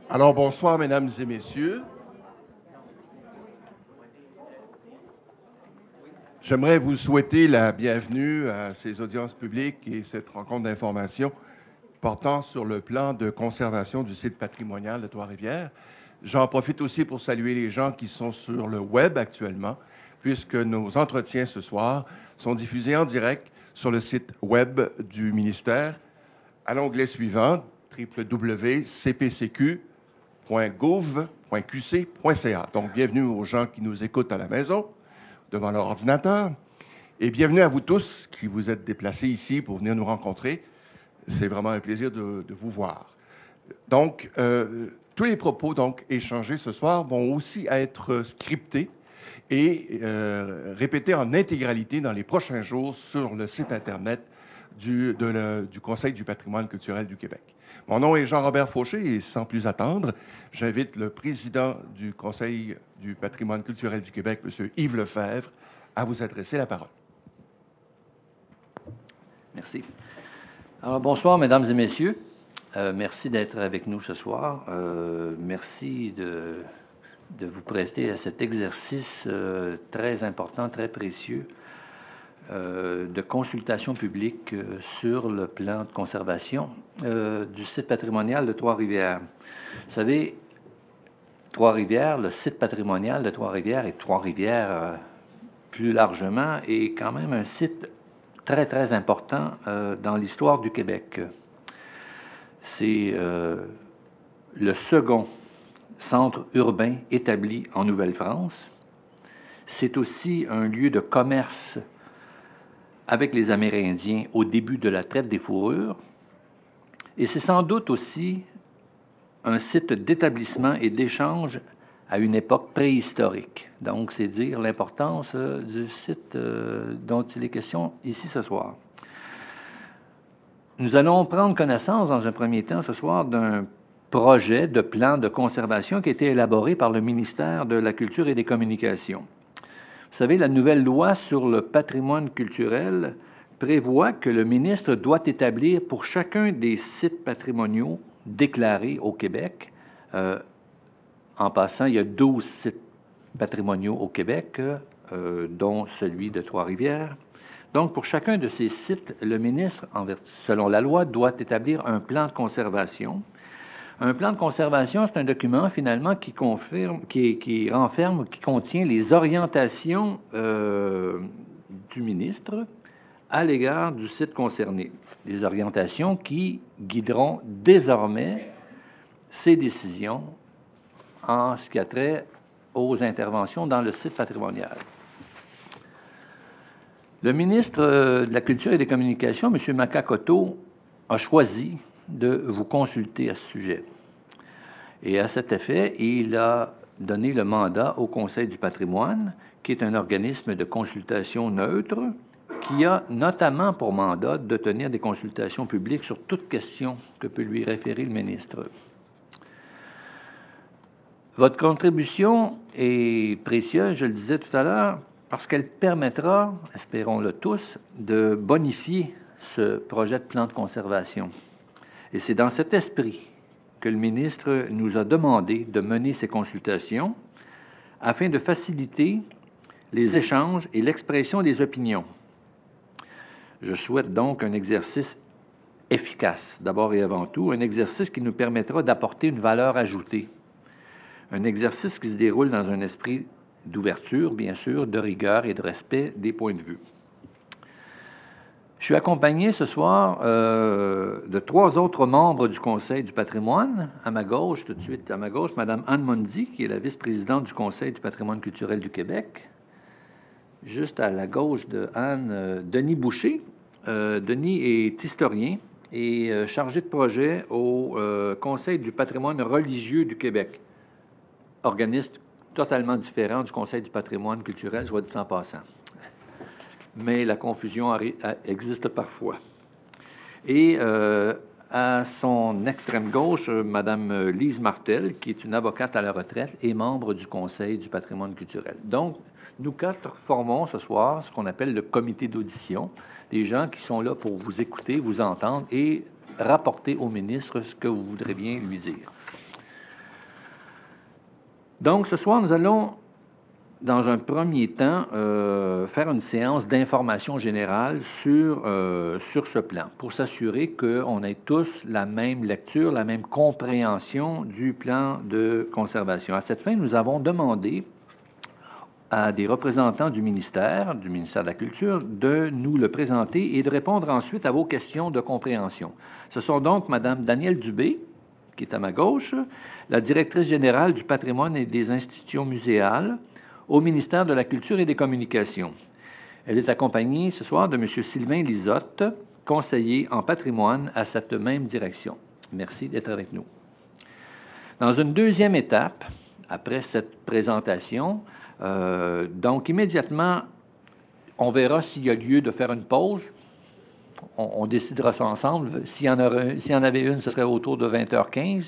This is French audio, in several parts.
Alors, bonsoir, mesdames et messieurs. J'aimerais vous souhaiter la bienvenue à ces audiences publiques et cette rencontre d'information portant sur le plan de conservation du site patrimonial de Trois-Rivières. J'en profite aussi pour saluer les gens qui sont sur le web actuellement, puisque nos entretiens ce soir sont diffusés en direct sur le site web du ministère à l'onglet suivant, www.cpcq.gouv.qc.ca. Donc, bienvenue aux gens qui nous écoutent à la maison, devant leur ordinateur, et bienvenue à vous tous qui vous êtes déplacés ici pour venir nous rencontrer. C'est vraiment un plaisir de vous voir. Donc, tous les propos donc échangés ce soir vont aussi être scriptés et répétés en intégralité dans les prochains jours sur le site Internet du Conseil du patrimoine culturel du Québec. Mon nom est Jean-Robert Fauché et sans plus attendre, j'invite le président du Conseil du patrimoine culturel du Québec, M. Yves Lefebvre, à vous adresser la parole. Merci. Alors, bonsoir, mesdames et messieurs. Merci d'être avec nous ce soir. Merci de vous prêter à cet exercice très important, très précieux de consultation publique sur le plan de conservation du site patrimonial de Trois-Rivières. Vous savez, Trois-Rivières, le site patrimonial de Trois-Rivières et Trois-Rivières plus largement est quand même un site très, très important dans l'histoire du Québec. C'est le second centre urbain établi en Nouvelle-France. C'est aussi un lieu de commerce avec les Amérindiens au début de la traite des fourrures. Et c'est sans doute aussi un site d'établissement et d'échange à une époque préhistorique. Donc, c'est dire l'importance du site dont il est question ici ce soir. Nous allons prendre connaissance, dans un premier temps, ce soir, d'un projet de plan de conservation qui a été élaboré par le ministère de la Culture et des Communications. Vous savez, la nouvelle loi sur le patrimoine culturel prévoit que le ministre doit établir pour chacun des sites patrimoniaux déclarés au Québec, en passant, il y a 12 sites patrimoniaux au Québec, dont celui de Trois-Rivières. Donc, pour chacun de ces sites, le ministre, selon la loi, doit établir un plan de conservation. Un plan de conservation, c'est un document, finalement, qui renferme, qui contient les orientations du ministre à l'égard du site concerné. Les orientations qui guideront désormais ses décisions en ce qui a trait aux interventions dans le site patrimonial. Le ministre de la Culture et des Communications, M. Makakoto, a choisi de vous consulter à ce sujet. Et à cet effet, il a donné le mandat au Conseil du patrimoine, qui est un organisme de consultation neutre, qui a notamment pour mandat de tenir des consultations publiques sur toute question que peut lui référer le ministre. Votre contribution est précieuse, je le disais tout à l'heure, parce qu'elle permettra, espérons-le tous, de bonifier ce projet de plan de conservation. Et c'est dans cet esprit que le ministre nous a demandé de mener ces consultations afin de faciliter les échanges et l'expression des opinions. Je souhaite donc un exercice efficace, d'abord et avant tout, un exercice qui nous permettra d'apporter une valeur ajoutée. Un exercice qui se déroule dans un esprit d'ouverture, bien sûr, de rigueur et de respect des points de vue. Je suis accompagné ce soir de 3 autres membres du Conseil du patrimoine. À ma gauche, tout de suite à ma gauche, Mme Anne Mondy, qui est la vice-présidente du Conseil du patrimoine culturel du Québec. Juste à la gauche de Anne, Denis Boucher. Denis est historien et chargé de projet au Conseil du patrimoine religieux du Québec. Organisme totalement différent du Conseil du patrimoine culturel, soit dit en passant. Mais la confusion existe parfois. Et à son extrême gauche, Mme Lise Martel, qui est une avocate à la retraite et membre du Conseil du patrimoine culturel. Donc, nous 4 formons ce soir ce qu'on appelle le comité d'audition, des gens qui sont là pour vous écouter, vous entendre et rapporter au ministre ce que vous voudrez bien lui dire. Donc, ce soir, nous allons, dans un premier temps, faire une séance d'information générale sur ce plan, pour s'assurer qu'on ait tous la même lecture, la même compréhension du plan de conservation. À cette fin, nous avons demandé à des représentants du ministère de la Culture, de nous le présenter et de répondre ensuite à vos questions de compréhension. Ce sont donc Mme Danielle Dubé, qui est à ma gauche, la directrice générale du patrimoine et des institutions muséales au ministère de la Culture et des Communications. Elle est accompagnée ce soir de M. Sylvain Lisotte, conseiller en patrimoine à cette même direction. Merci d'être avec nous. Dans une deuxième étape, après cette présentation, donc immédiatement, on verra s'il y a lieu de faire une pause. On décidera ça ensemble. S'il y en avait une, ce serait autour de 20h15.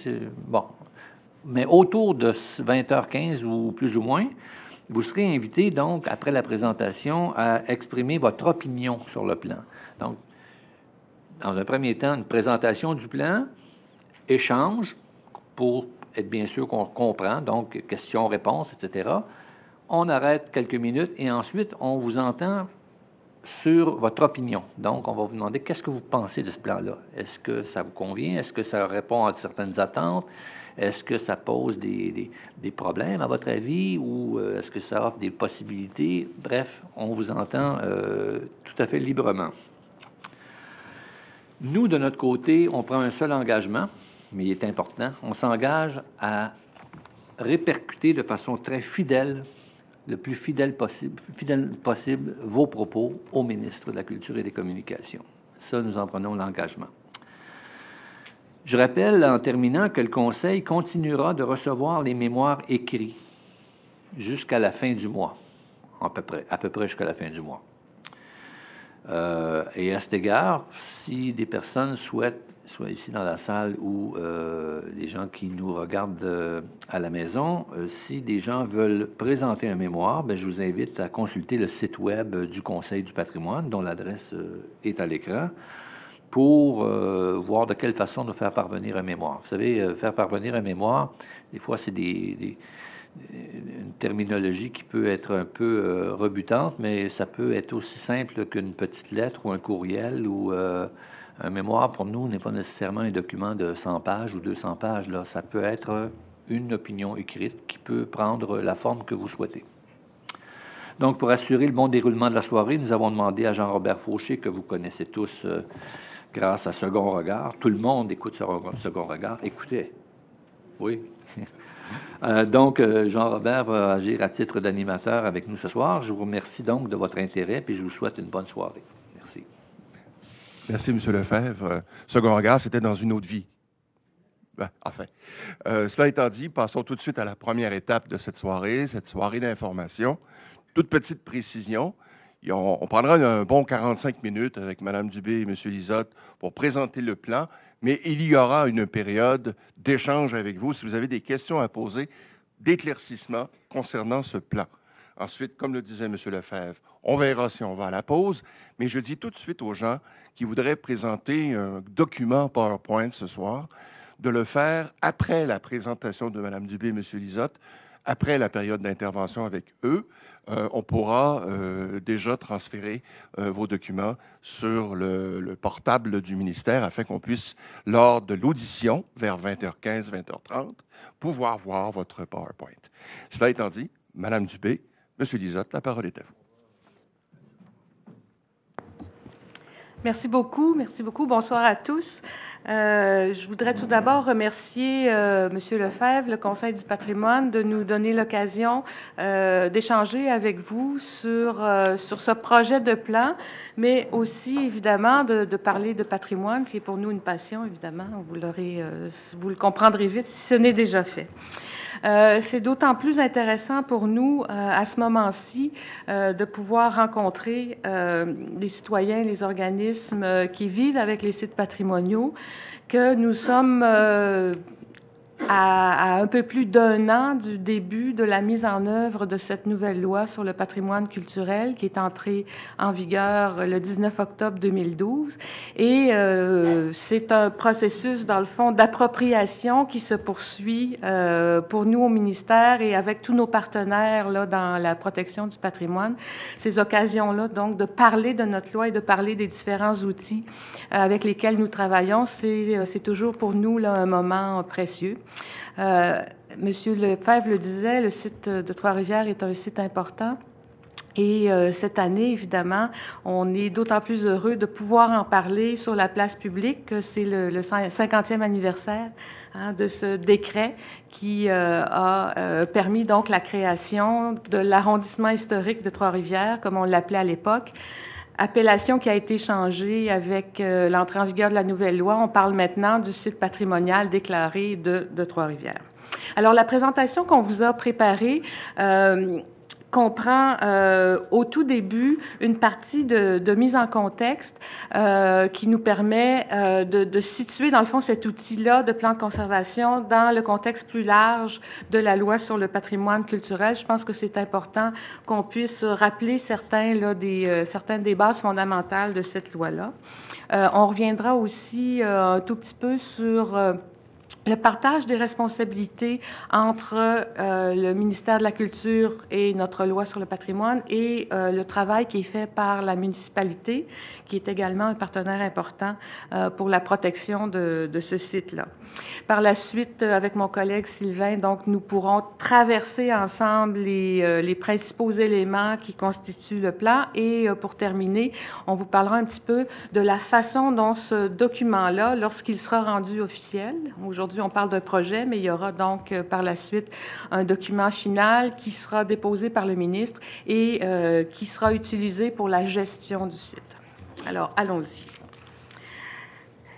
Bon. Mais autour de 20h15 ou plus ou moins, vous serez invité donc, après la présentation, à exprimer votre opinion sur le plan. Donc, dans un premier temps, une présentation du plan, échange pour être bien sûr qu'on comprend, donc questions-réponses, etc. On arrête quelques minutes et ensuite, on vous entend sur votre opinion. Donc, on va vous demander qu'est-ce que vous pensez de ce plan-là. Est-ce que ça vous convient? Est-ce que ça répond à certaines attentes? Est-ce que ça pose des problèmes, à votre avis, ou est-ce que ça offre des possibilités? Bref, on vous entend tout à fait librement. Nous, de notre côté, on prend un seul engagement, mais il est important. On s'engage à répercuter de façon très fidèle, le plus fidèle possible, vos propos au ministre de la Culture et des Communications. Ça, nous en prenons l'engagement. Je rappelle en terminant que le Conseil continuera de recevoir les mémoires écrits jusqu'à la fin du mois, à peu près jusqu'à la fin du mois. Et à cet égard, si des personnes souhaitent, soit ici dans la salle ou les gens qui nous regardent à la maison, si des gens veulent présenter un mémoire, je vous invite à consulter le site web du Conseil du patrimoine, dont l'adresse est à l'écran, pour voir de quelle façon nous faire parvenir un mémoire. Vous savez, faire parvenir un mémoire, des fois, c'est une terminologie qui peut être un peu rebutante, mais ça peut être aussi simple qu'une petite lettre ou un courriel ou un mémoire, pour nous, n'est pas nécessairement un document de 100 pages ou 200 pages. Là. Ça peut être une opinion écrite qui peut prendre la forme que vous souhaitez. Donc, pour assurer le bon déroulement de la soirée, nous avons demandé à Jean-Robert Fauché, que vous connaissez tous grâce à Second Regard. Tout le monde écoute Second Regard. Écoutez. Oui. Donc, Jean-Robert va agir à titre d'animateur avec nous ce soir. Je vous remercie donc de votre intérêt et je vous souhaite une bonne soirée. Merci. Merci, M. Lefebvre. Second Regard, c'était dans une autre vie. Cela étant dit, passons tout de suite à la première étape de cette soirée d'information. Toute petite précision. On prendra un bon 45 minutes avec Mme Dubé et M. Lisotte pour présenter le plan, mais il y aura une période d'échange avec vous si vous avez des questions à poser, d'éclaircissement concernant ce plan. Ensuite, comme le disait M. Lefebvre, on verra si on va à la pause, mais je dis tout de suite aux gens qui voudraient présenter un document PowerPoint ce soir, de le faire après la présentation de Mme Dubé et M. Lisotte, après la période d'intervention avec eux. On pourra déjà transférer vos documents sur le portable du ministère afin qu'on puisse, lors de l'audition, vers 20h15, 20h30, pouvoir voir votre PowerPoint. Cela étant dit, Mme Dubé, M. Lisotte, la parole est à vous. Merci beaucoup. Bonsoir à tous. Je voudrais tout d'abord remercier M. Lefebvre, le Conseil du patrimoine, de nous donner l'occasion d'échanger avec vous sur ce projet de plan, mais aussi, évidemment, de parler de patrimoine, qui est pour nous une passion, évidemment. Vous le comprendrez vite si ce n'est déjà fait. C'est d'autant plus intéressant pour nous, à ce moment-ci, de pouvoir rencontrer les citoyens, les organismes qui vivent avec les sites patrimoniaux, que nous sommes à un peu plus d'1 an du début de la mise en œuvre de cette nouvelle loi sur le patrimoine culturel qui est entrée en vigueur le 19 octobre 2012. Et c'est un processus, dans le fond, d'appropriation qui se poursuit pour nous au ministère et avec tous nos partenaires là, dans la protection du patrimoine. Ces occasions-là, donc, de parler de notre loi et de parler des différents outils avec lesquels nous travaillons, c'est toujours pour nous là, un moment précieux. Monsieur Lefebvre le disait, le site de Trois-Rivières est un site important. Et cette année, évidemment, on est d'autant plus heureux de pouvoir en parler sur la place publique que c'est le 50e anniversaire de ce décret qui a permis donc la création de l'arrondissement historique de Trois-Rivières, comme on l'appelait à l'époque. Appellation qui a été changée avec l'entrée en vigueur de la nouvelle loi. On parle maintenant du site patrimonial déclaré de Trois-Rivières. Alors, la présentation qu'on vous a préparée comprend au tout début une partie de mise en contexte qui nous permet de situer, dans le fond, cet outil-là de plan de conservation dans le contexte plus large de la loi sur le patrimoine culturel. Je pense que c'est important qu'on puisse rappeler certaines des bases fondamentales de cette loi-là. On reviendra aussi un tout petit peu sur le partage des responsabilités entre le ministère de la Culture et notre loi sur le patrimoine et le travail qui est fait par la municipalité, qui est également un partenaire important pour la protection de ce site-là. Par la suite, avec mon collègue Sylvain, donc, nous pourrons traverser ensemble les principaux éléments qui constituent le plan et pour terminer, on vous parlera un petit peu de la façon dont ce document-là, lorsqu'il sera rendu officiel, aujourd'hui on parle d'un projet, mais il y aura donc par la suite un document final qui sera déposé par le ministre et qui sera utilisé pour la gestion du site. Alors, allons-y.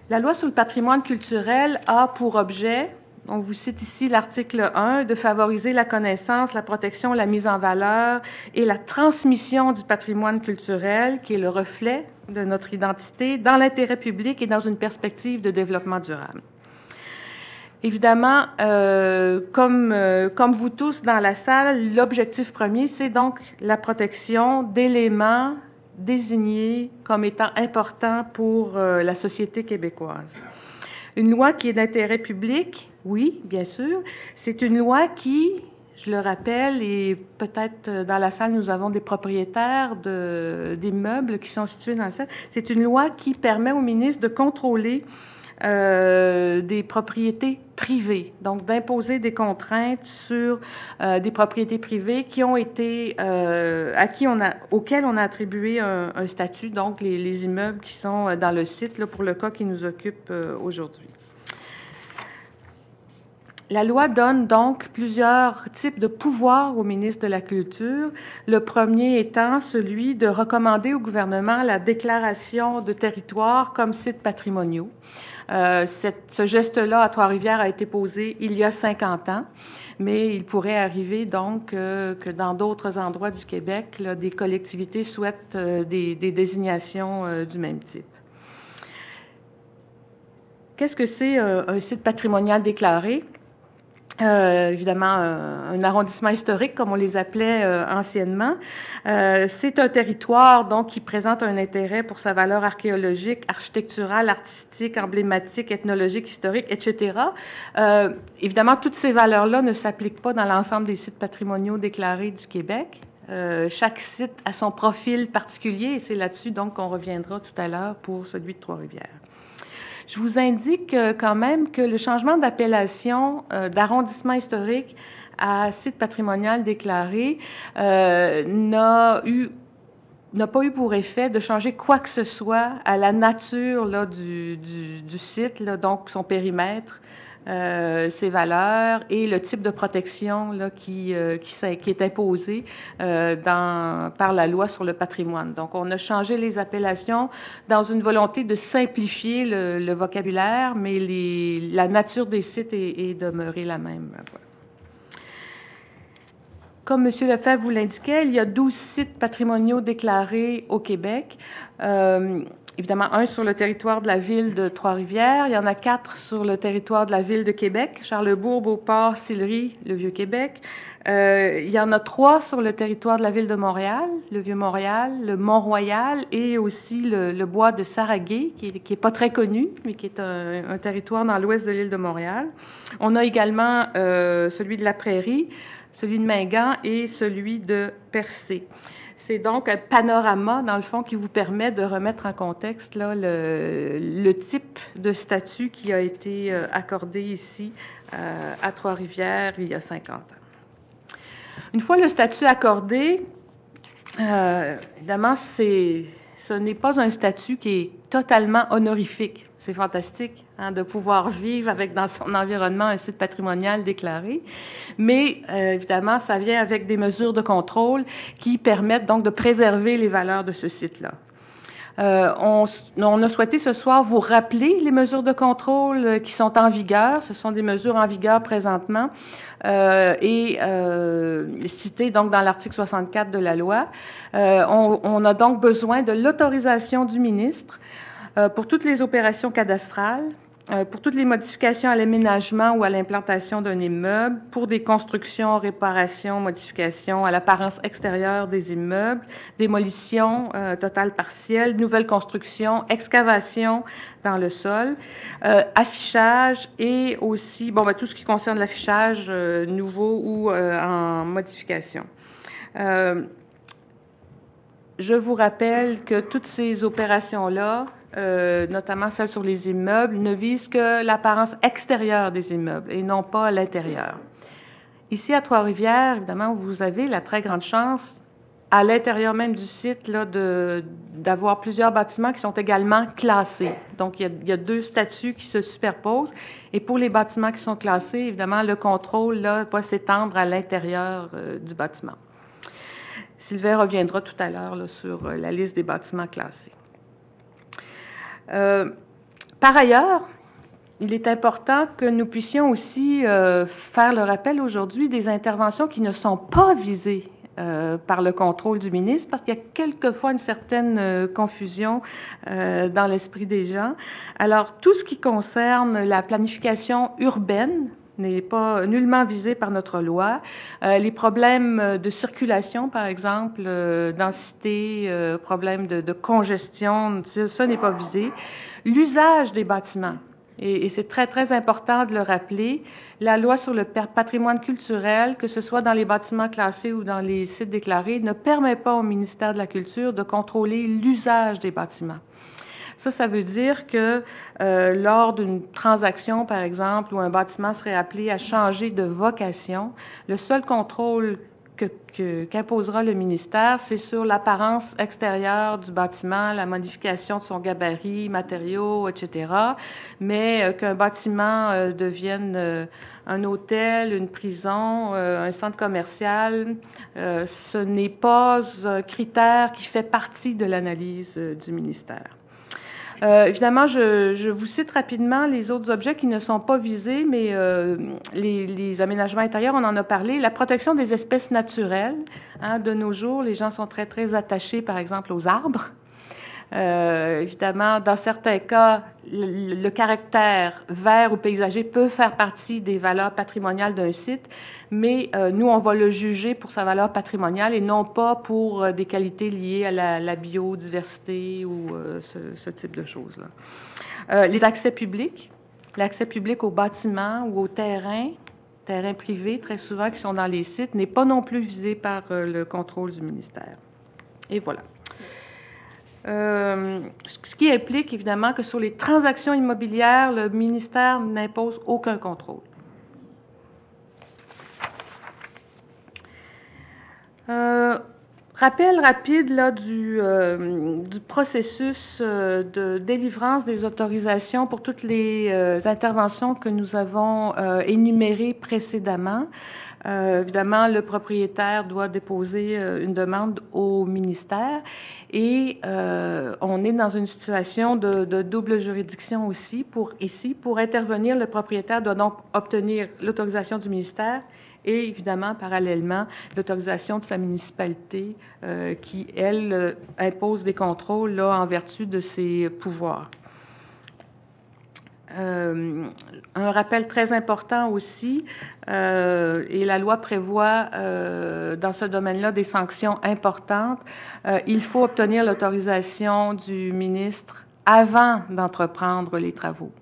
La loi sur le patrimoine culturel a pour objet, on vous cite ici l'article 1, de favoriser la connaissance, la protection, la mise en valeur et la transmission du patrimoine culturel, qui est le reflet de notre identité, dans l'intérêt public et dans une perspective de développement durable. Évidemment, comme vous tous dans la salle, l'objectif premier, c'est donc la protection d'éléments désignés comme étant importants pour la société québécoise. Une loi qui est d'intérêt public, oui, bien sûr. C'est une loi qui, je le rappelle, et peut-être dans la salle, nous avons des propriétaires d'immeubles qui sont situés dans la salle. C'est une loi qui permet au ministre de contrôler des propriétés privées, donc d'imposer des contraintes sur des propriétés privées qui ont été auxquelles on a attribué un statut, donc les immeubles qui sont dans le site là, pour le cas qui nous occupe aujourd'hui. La loi donne donc plusieurs types de pouvoirs au ministre de la Culture, le premier étant celui de recommander au gouvernement la déclaration de territoires comme sites patrimoniaux. Ce geste-là à Trois-Rivières a été posé il y a 50 ans, mais il pourrait arriver donc que dans d'autres endroits du Québec, là, des collectivités souhaitent des désignations du même type. Qu'est-ce que c'est un site patrimonial déclaré? Évidemment, un arrondissement historique, comme on les appelait anciennement. C'est un territoire donc qui présente un intérêt pour sa valeur archéologique, architecturale, artistique, emblématique, ethnologique, historique, etc. Évidemment, toutes ces valeurs-là ne s'appliquent pas dans l'ensemble des sites patrimoniaux déclarés du Québec. Chaque site a son profil particulier et c'est là-dessus donc qu'on reviendra tout à l'heure pour celui de Trois-Rivières. Je vous indique quand même que le changement d'appellation d'arrondissement historique à site patrimonial déclaré n'a pas eu pour effet de changer quoi que ce soit à la nature là, du site, là, donc son périmètre, ses valeurs et le type de protection là, qui est imposé par la loi sur le patrimoine. Donc, on a changé les appellations dans une volonté de simplifier le vocabulaire, mais la nature des sites est demeurée la même. Voilà. Comme M. Lefebvre vous l'indiquait, il y a 12 sites patrimoniaux déclarés au Québec. évidemment, un sur le territoire de la ville de Trois-Rivières. Il y en a 4 sur le territoire de la ville de Québec, Charlesbourg, Beauport, Sillery, le Vieux-Québec. Il y en a 3 sur le territoire de la ville de Montréal, le Vieux-Montréal, le Mont-Royal et aussi le bois de Saraguay, qui est pas très connu, mais qui est un territoire dans l'ouest de l'île de Montréal. On a également celui de la Prairie, celui de Mingan et celui de Percé. C'est donc un panorama, dans le fond, qui vous permet de remettre en contexte là, le type de statut qui a été accordé ici à Trois-Rivières il y a 50 ans. Une fois le statut accordé, évidemment, ce n'est pas un statut qui est totalement honorifique. C'est fantastique hein, de pouvoir vivre avec dans son environnement un site patrimonial déclaré, mais évidemment, ça vient avec des mesures de contrôle qui permettent donc de préserver les valeurs de ce site-là. On a souhaité ce soir vous rappeler les mesures de contrôle qui sont en vigueur. Ce sont des mesures en vigueur présentement et citées donc dans l'article 64 de la loi. On a donc besoin de l'autorisation du ministre pour toutes les opérations cadastrales, pour toutes les modifications à l'aménagement ou à l'implantation d'un immeuble, pour des constructions, réparations, modifications à l'apparence extérieure des immeubles, démolition totale partielle, nouvelles constructions, excavation dans le sol, affichage et aussi tout ce qui concerne l'affichage nouveau ou en modification. Je vous rappelle que toutes ces opérations-là, notamment celles sur les immeubles, ne visent que l'apparence extérieure des immeubles et non pas l'intérieur. Ici, à Trois-Rivières, évidemment, vous avez la très grande chance, à l'intérieur même du site, là, d'avoir plusieurs bâtiments qui sont également classés. Donc, il y a 2 statuts qui se superposent. Et pour les bâtiments qui sont classés, évidemment, le contrôle là, va s'étendre à l'intérieur du bâtiment. Sylvain reviendra tout à l'heure sur la liste des bâtiments classés. Par ailleurs, il est important que nous puissions aussi faire le rappel aujourd'hui des interventions qui ne sont pas visées par le contrôle du ministre, parce qu'il y a quelquefois une certaine confusion dans l'esprit des gens. Alors, tout ce qui concerne la planification urbaine n'est pas nullement visé par notre loi. Les problèmes de circulation, par exemple, densité, problèmes de congestion, ça n'est pas visé. L'usage des bâtiments, et c'est très, très important de le rappeler, la loi sur le patrimoine culturel, que ce soit dans les bâtiments classés ou dans les sites déclarés, ne permet pas au ministère de la Culture de contrôler l'usage des bâtiments. Ça veut dire que lors d'une transaction, par exemple, où un bâtiment serait appelé à changer de vocation, le seul contrôle qu'imposera le ministère, c'est sur l'apparence extérieure du bâtiment, la modification de son gabarit, matériaux, etc. Mais qu'un bâtiment devienne un hôtel, une prison, un centre commercial, ce n'est pas un critère qui fait partie de l'analyse du ministère. Évidemment, je vous cite rapidement les autres objets qui ne sont pas visés, mais les aménagements intérieurs, on en a parlé. La protection des espèces naturelles. Hein, de nos jours, les gens sont très, très attachés, par exemple, aux arbres. Évidemment, dans certains cas, le caractère vert ou paysager peut faire partie des valeurs patrimoniales d'un site, mais nous, on va le juger pour sa valeur patrimoniale et non pas pour des qualités liées à la biodiversité ou ce type de choses-là. Les accès publics, l'accès public aux bâtiments ou aux terrains privés, très souvent, qui sont dans les sites, n'est pas non plus visé par le contrôle du ministère. Et voilà. Ce qui implique évidemment que sur les transactions immobilières, le ministère n'impose aucun contrôle. Rappel rapide là, du processus de délivrance des autorisations pour toutes les interventions que nous avons énumérées précédemment. Évidemment, le propriétaire doit déposer une demande au ministère Et on est dans une situation de double juridiction aussi. Pour intervenir, le propriétaire doit donc obtenir l'autorisation du ministère et, évidemment, parallèlement, l'autorisation de sa municipalité qui, elle, impose des contrôles là, en vertu de ses pouvoirs. Un rappel très important aussi, et la loi prévoit dans ce domaine-là des sanctions importantes. Il faut obtenir l'autorisation du ministre avant d'entreprendre les travaux.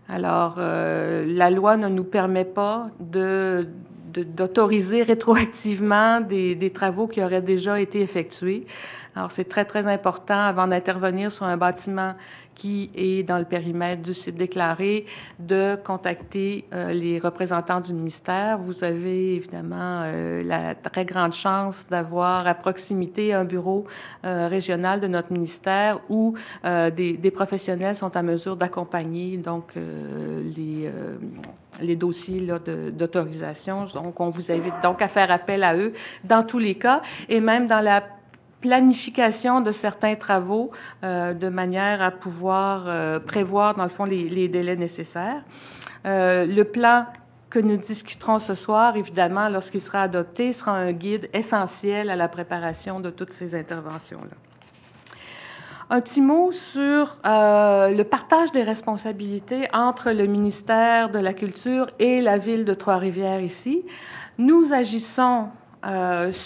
Alors, la loi ne nous permet pas d'autoriser rétroactivement des travaux qui auraient déjà été effectués. Alors, c'est très, très important avant d'intervenir sur un bâtiment qui est dans le périmètre du site déclaré, de contacter les représentants du ministère. Vous avez évidemment la très grande chance d'avoir à proximité un bureau régional de notre ministère où des professionnels sont à mesure d'accompagner donc les dossiers là, d'autorisation. Donc, on vous invite donc à faire appel à eux dans tous les cas et même dans la planification de certains travaux de manière à pouvoir prévoir, dans le fond, les délais nécessaires. Le plan que nous discuterons ce soir, évidemment, lorsqu'il sera adopté, sera un guide essentiel à la préparation de toutes ces interventions-là. Un petit mot sur le partage des responsabilités entre le ministère de la Culture et la Ville de Trois-Rivières ici. Nous agissons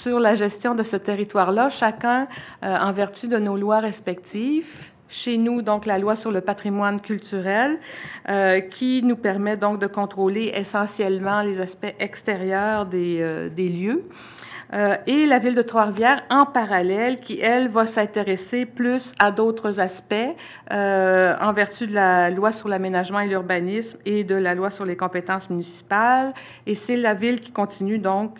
sur la gestion de ce territoire-là, chacun en vertu de nos lois respectives. Chez nous, donc, la loi sur le patrimoine culturel qui nous permet donc de contrôler essentiellement les aspects extérieurs des lieux. Et la Ville de Trois-Rivières, en parallèle, qui, elle, va s'intéresser plus à d'autres aspects en vertu de la loi sur l'aménagement et l'urbanisme et de la loi sur les compétences municipales. Et c'est la Ville qui continue, donc,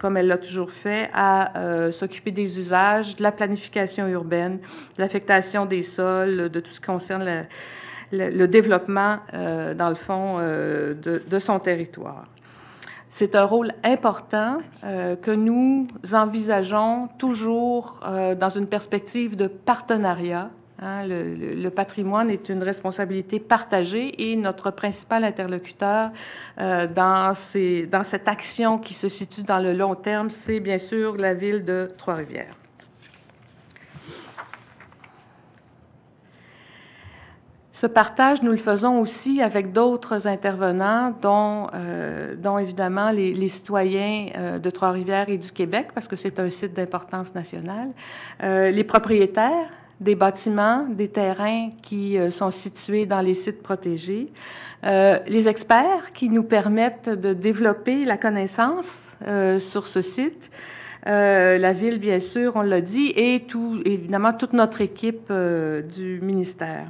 comme elle l'a toujours fait, à s'occuper des usages, de la planification urbaine, de l'affectation des sols, de tout ce qui concerne le développement, dans le fond, de son territoire. C'est un rôle important que nous envisageons toujours dans une perspective de partenariat. Hein, le patrimoine est une responsabilité partagée et notre principal interlocuteur dans cette action qui se situe dans le long terme, c'est bien sûr la Ville de Trois-Rivières. Ce partage, nous le faisons aussi avec d'autres intervenants, dont évidemment les citoyens de Trois-Rivières et du Québec, parce que c'est un site d'importance nationale, les propriétaires des bâtiments, des terrains qui sont situés dans les sites protégés, les experts qui nous permettent de développer la connaissance sur ce site, la Ville, bien sûr, on l'a dit, et évidemment toute notre équipe du ministère.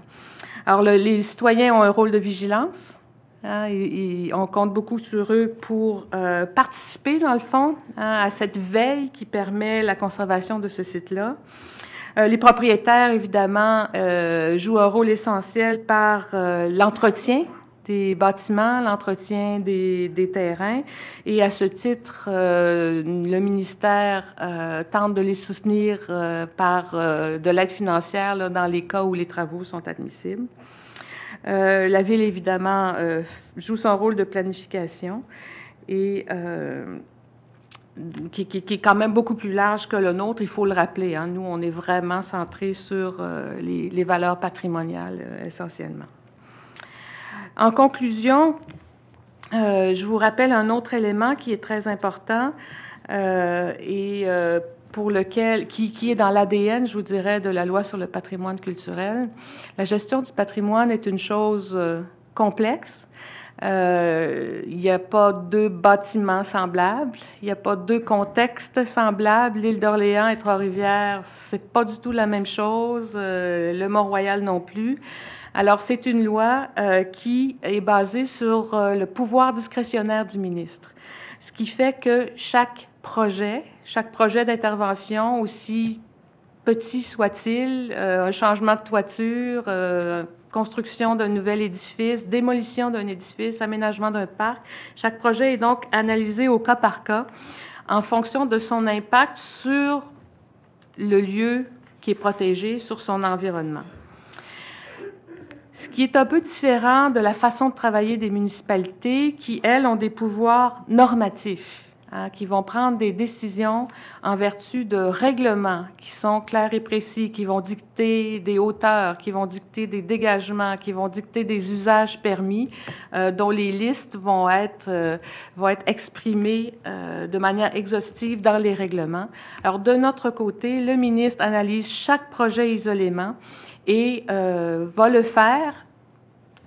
Alors, les citoyens ont un rôle de vigilance. Hein, on compte beaucoup sur eux pour participer, dans le fond, hein, à cette veille qui permet la conservation de ce site-là. Les propriétaires, évidemment, jouent un rôle essentiel par l'entretien des bâtiments, l'entretien des terrains. Et à ce titre, le ministère tente de les soutenir par de l'aide financière là, dans les cas où les travaux sont admissibles. La Ville, évidemment, joue son rôle de planification et qui est quand même beaucoup plus large que le nôtre, il faut le rappeler. Hein. Nous, on est vraiment centré sur les valeurs patrimoniales essentiellement. En conclusion, je vous rappelle un autre élément qui est très important pour lequel, qui est dans l'ADN, je vous dirais, de la loi sur le patrimoine culturel. La gestion du patrimoine est une chose complexe. Il n'y a pas deux bâtiments semblables, il n'y a pas deux contextes semblables. L'île d'Orléans et Trois-Rivières, c'est pas du tout la même chose, le Mont-Royal non plus. Alors, c'est une loi qui est basée sur le pouvoir discrétionnaire du ministre, ce qui fait que chaque projet d'intervention, aussi petit soit-il, un changement de toiture, construction d'un nouvel édifice, démolition d'un édifice, aménagement d'un parc, chaque projet est donc analysé au cas par cas en fonction de son impact sur le lieu qui est protégé sur son environnement. Ce qui est un peu différent de la façon de travailler des municipalités qui, elles, ont des pouvoirs normatifs, qui vont prendre des décisions en vertu de règlements qui sont clairs et précis, qui vont dicter des hauteurs, qui vont dicter des dégagements, qui vont dicter des usages permis, dont les listes vont être exprimées de manière exhaustive dans les règlements. Alors, de notre côté, le ministre analyse chaque projet isolément et va le faire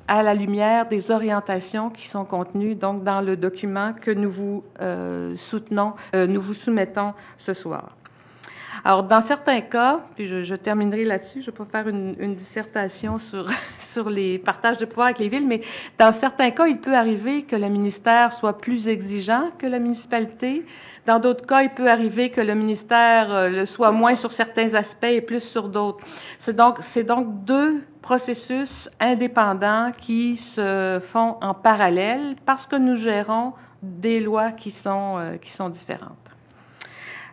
à la lumière des orientations qui sont contenues donc dans le document que nous vous soumettons ce soir. Alors, dans certains cas, puis je terminerai là-dessus, je ne vais pas faire une dissertation sur les partages de pouvoir avec les villes, mais dans certains cas, il peut arriver que le ministère soit plus exigeant que la municipalité. Dans d'autres cas, il peut arriver que le ministère le soit moins sur certains aspects et plus sur d'autres. C'est donc deux processus indépendants qui se font en parallèle parce que nous gérons des lois qui sont différentes.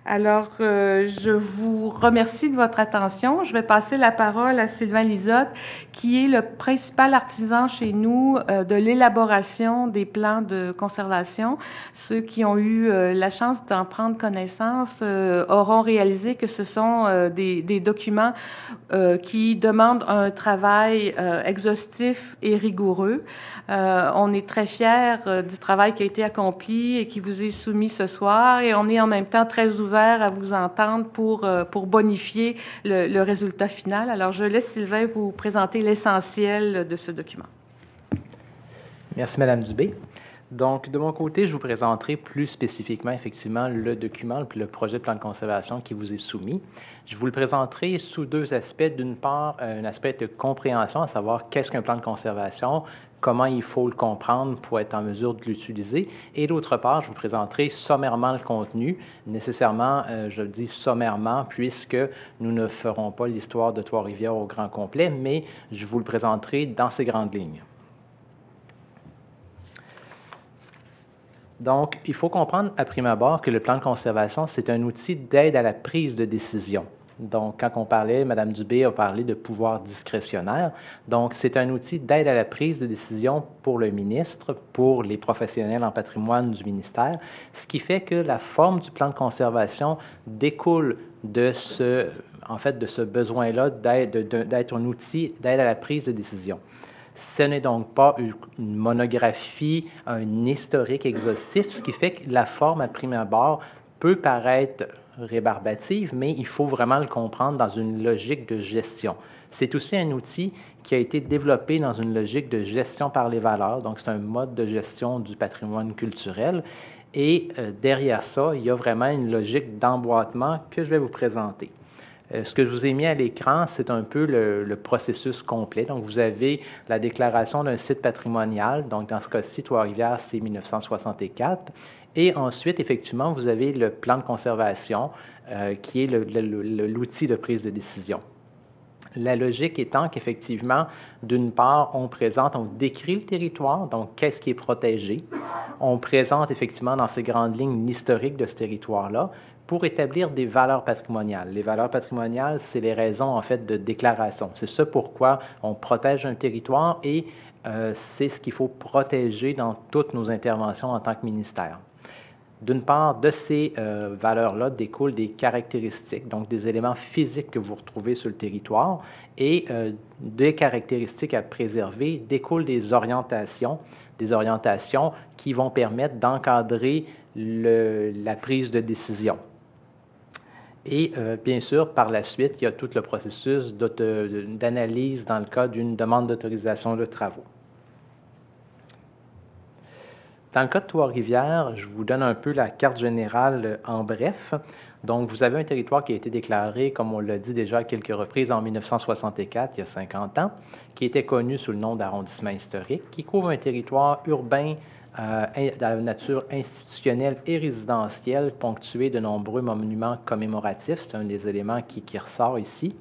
Alors, je vous remercie de votre attention. Je vais passer la parole à Sylvain Lisotte, qui est le principal artisan chez nous de l'élaboration des plans de conservation. Ceux qui ont eu la chance d'en prendre connaissance auront réalisé que ce sont des documents qui demandent un travail exhaustif et rigoureux. On est très fiers du travail qui a été accompli et qui vous est soumis ce soir, et on est en même temps très ouvert à vous entendre pour bonifier le résultat final. Alors, je laisse Sylvain vous présenter l'essentiel de ce document. Merci, Madame Dubé. Donc, de mon côté, je vous présenterai plus spécifiquement, effectivement, le document, puis le projet de plan de conservation qui vous est soumis. Je vous le présenterai sous deux aspects. D'une part, un aspect de compréhension, à savoir qu'est-ce qu'un plan de conservation, comment il faut le comprendre pour être en mesure de l'utiliser. Et d'autre part, je vous présenterai sommairement le contenu. Nécessairement, je le dis sommairement, puisque nous ne ferons pas l'histoire de Trois-Rivières au grand complet, mais je vous le présenterai dans ses grandes lignes. Donc, il faut comprendre à prime abord que le plan de conservation, c'est un outil d'aide à la prise de décision. Donc, quand on parlait, Mme Dubé a parlé de pouvoir discrétionnaire. Donc, c'est un outil d'aide à la prise de décision pour le ministre, pour les professionnels en patrimoine du ministère, ce qui fait que la forme du plan de conservation découle de ce besoin-là d'être un outil d'aide à la prise de décision. Ce n'est donc pas une monographie, un historique exhaustif, ce qui fait que la forme à prime abord peut paraître rébarbative, mais il faut vraiment le comprendre dans une logique de gestion. C'est aussi un outil qui a été développé dans une logique de gestion par les valeurs, donc c'est un mode de gestion du patrimoine culturel, et derrière ça, il y a vraiment une logique d'emboîtement que je vais vous présenter. Ce que je vous ai mis à l'écran, c'est un peu le processus complet. Donc, vous avez la déclaration d'un site patrimonial. Donc, dans ce cas-ci, Trois-Rivières, c'est 1964. Et ensuite, effectivement, vous avez le plan de conservation qui est l'outil de prise de décision. La logique étant qu'effectivement, d'une part, on décrit le territoire, donc qu'est-ce qui est protégé. On présente effectivement dans ces grandes lignes l'historique de ce territoire-là, pour établir des valeurs patrimoniales. Les valeurs patrimoniales, c'est les raisons, en fait, de déclaration. C'est ça pourquoi on protège un territoire et c'est ce qu'il faut protéger dans toutes nos interventions en tant que ministère. D'une part, de ces valeurs-là découlent des caractéristiques, donc des éléments physiques que vous retrouvez sur le territoire, et des caractéristiques à préserver découlent des orientations qui vont permettre d'encadrer la prise de décision. Et bien sûr, par la suite, il y a tout le processus d'analyse dans le cas d'une demande d'autorisation de travaux. Dans le cas de Trois-Rivières, je vous donne un peu la carte générale en bref. Donc, vous avez un territoire qui a été déclaré, comme on l'a dit déjà à quelques reprises, en 1964, il y a 50 ans, qui était connu sous le nom d'arrondissement historique, qui couvre un territoire urbain de la nature institutionnelle et résidentielle, ponctué de nombreux monuments commémoratifs, c'est un des éléments qui ressort ici,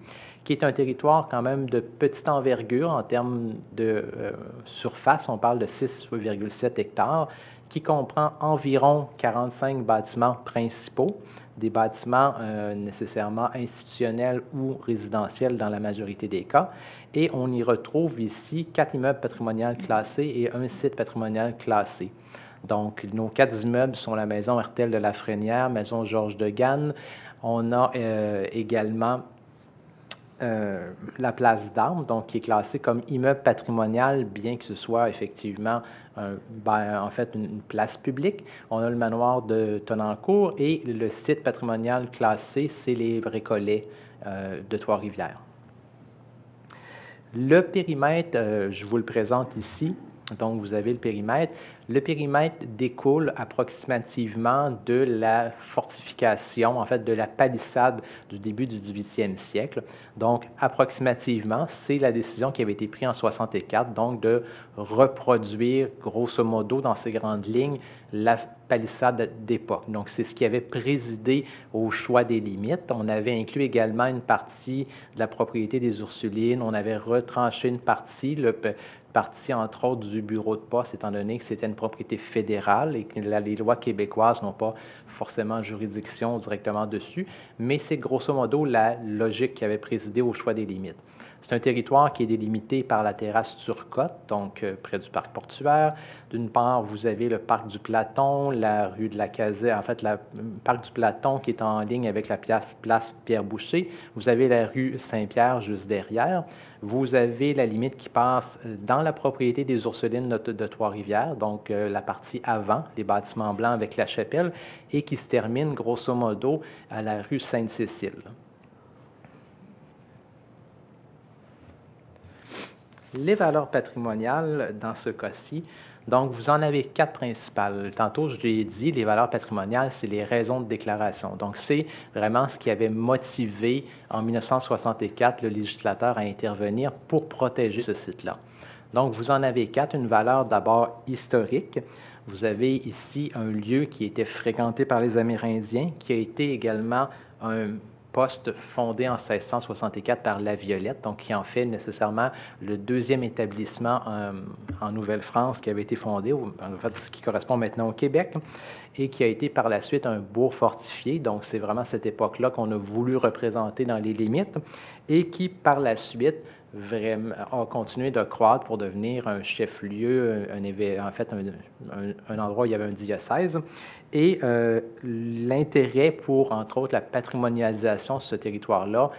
qui est un territoire quand même de petite envergure en termes de surface. On parle de 6,7 hectares, qui comprend environ 45 bâtiments principaux, des bâtiments nécessairement institutionnels ou résidentiels dans la majorité des cas. Et on y retrouve ici 4 immeubles patrimoniaux classés et un site patrimonial classé. Donc, nos 4 immeubles sont la maison Hertel de la Frénière, maison Georges de Gane. On a également la place d'Armes, donc qui est classée comme immeuble patrimonial, bien que ce soit effectivement en fait une place publique. On a le manoir de Tonnancourt et le site patrimonial classé, c'est les Brécolets de Trois-Rivières. Le périmètre, je vous le présente ici. Donc, vous avez le périmètre. Le périmètre découle approximativement de la fortification, en fait, de la palissade du début du 18e siècle. Donc, approximativement, c'est la décision qui avait été prise en 64, donc de reproduire, grosso modo, dans ces grandes lignes, la palissade d'époque. Donc, c'est ce qui avait présidé au choix des limites. On avait inclus également une partie de la propriété des Ursulines. On avait retranché une partie, entre autres, du bureau de poste, étant donné que c'était une propriété fédérale et que les lois québécoises n'ont pas forcément juridiction directement dessus, mais c'est grosso modo la logique qui avait présidé au choix des limites. C'est un territoire qui est délimité par la terrasse Turcotte, donc près du parc portuaire. D'une part, vous avez le parc du Platon, la rue de la Caserne, en fait, le parc du Platon qui est en ligne avec la place Pierre-Boucher. Vous avez la rue Saint-Pierre juste derrière. Vous avez la limite qui passe dans la propriété des Ursulines de Trois-Rivières, donc la partie avant, les bâtiments blancs avec la chapelle, et qui se termine grosso modo à la rue Sainte-Cécile. Les valeurs patrimoniales, dans ce cas-ci, donc vous en avez 4 principales. Tantôt, je l'ai dit, les valeurs patrimoniales, c'est les raisons de déclaration. Donc, c'est vraiment ce qui avait motivé, en 1964, le législateur à intervenir pour protéger ce site-là. Donc, vous en avez 4. Une valeur d'abord historique. Vous avez ici un lieu qui était fréquenté par les Amérindiens, qui a été également un poste fondé en 1664 par La Violette, donc qui en fait nécessairement le deuxième établissement en Nouvelle-France qui avait été fondé, en fait ce qui correspond maintenant au Québec, et qui a été par la suite un bourg fortifié, donc c'est vraiment cette époque-là qu'on a voulu représenter dans les limites, et qui par la suite vraiment a continué de croître pour devenir un chef-lieu, un endroit où il y avait un diocèse. Et l'intérêt pour, entre autres, la patrimonialisation de ce territoire-là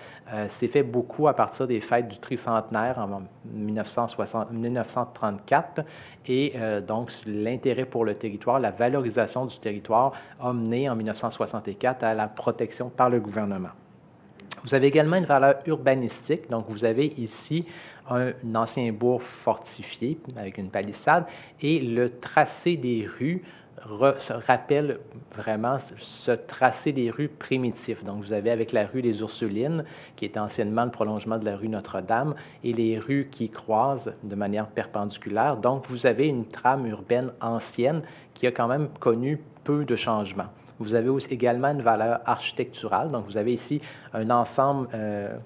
s'est fait beaucoup à partir des fêtes du tricentenaire en 1934. Et donc, l'intérêt pour le territoire, la valorisation du territoire a mené en 1964 à la protection par le gouvernement. Vous avez également une valeur urbanistique. Donc, vous avez ici un ancien bourg fortifié avec une palissade et le tracé des rues se rappelle vraiment ce tracé des rues primitif. Donc, vous avez avec la rue des Ursulines, qui est anciennement le prolongement de la rue Notre-Dame, et les rues qui croisent de manière perpendiculaire. Donc, vous avez une trame urbaine ancienne qui a quand même connu peu de changements. Vous avez aussi également une valeur architecturale. Donc, vous avez ici un ensemble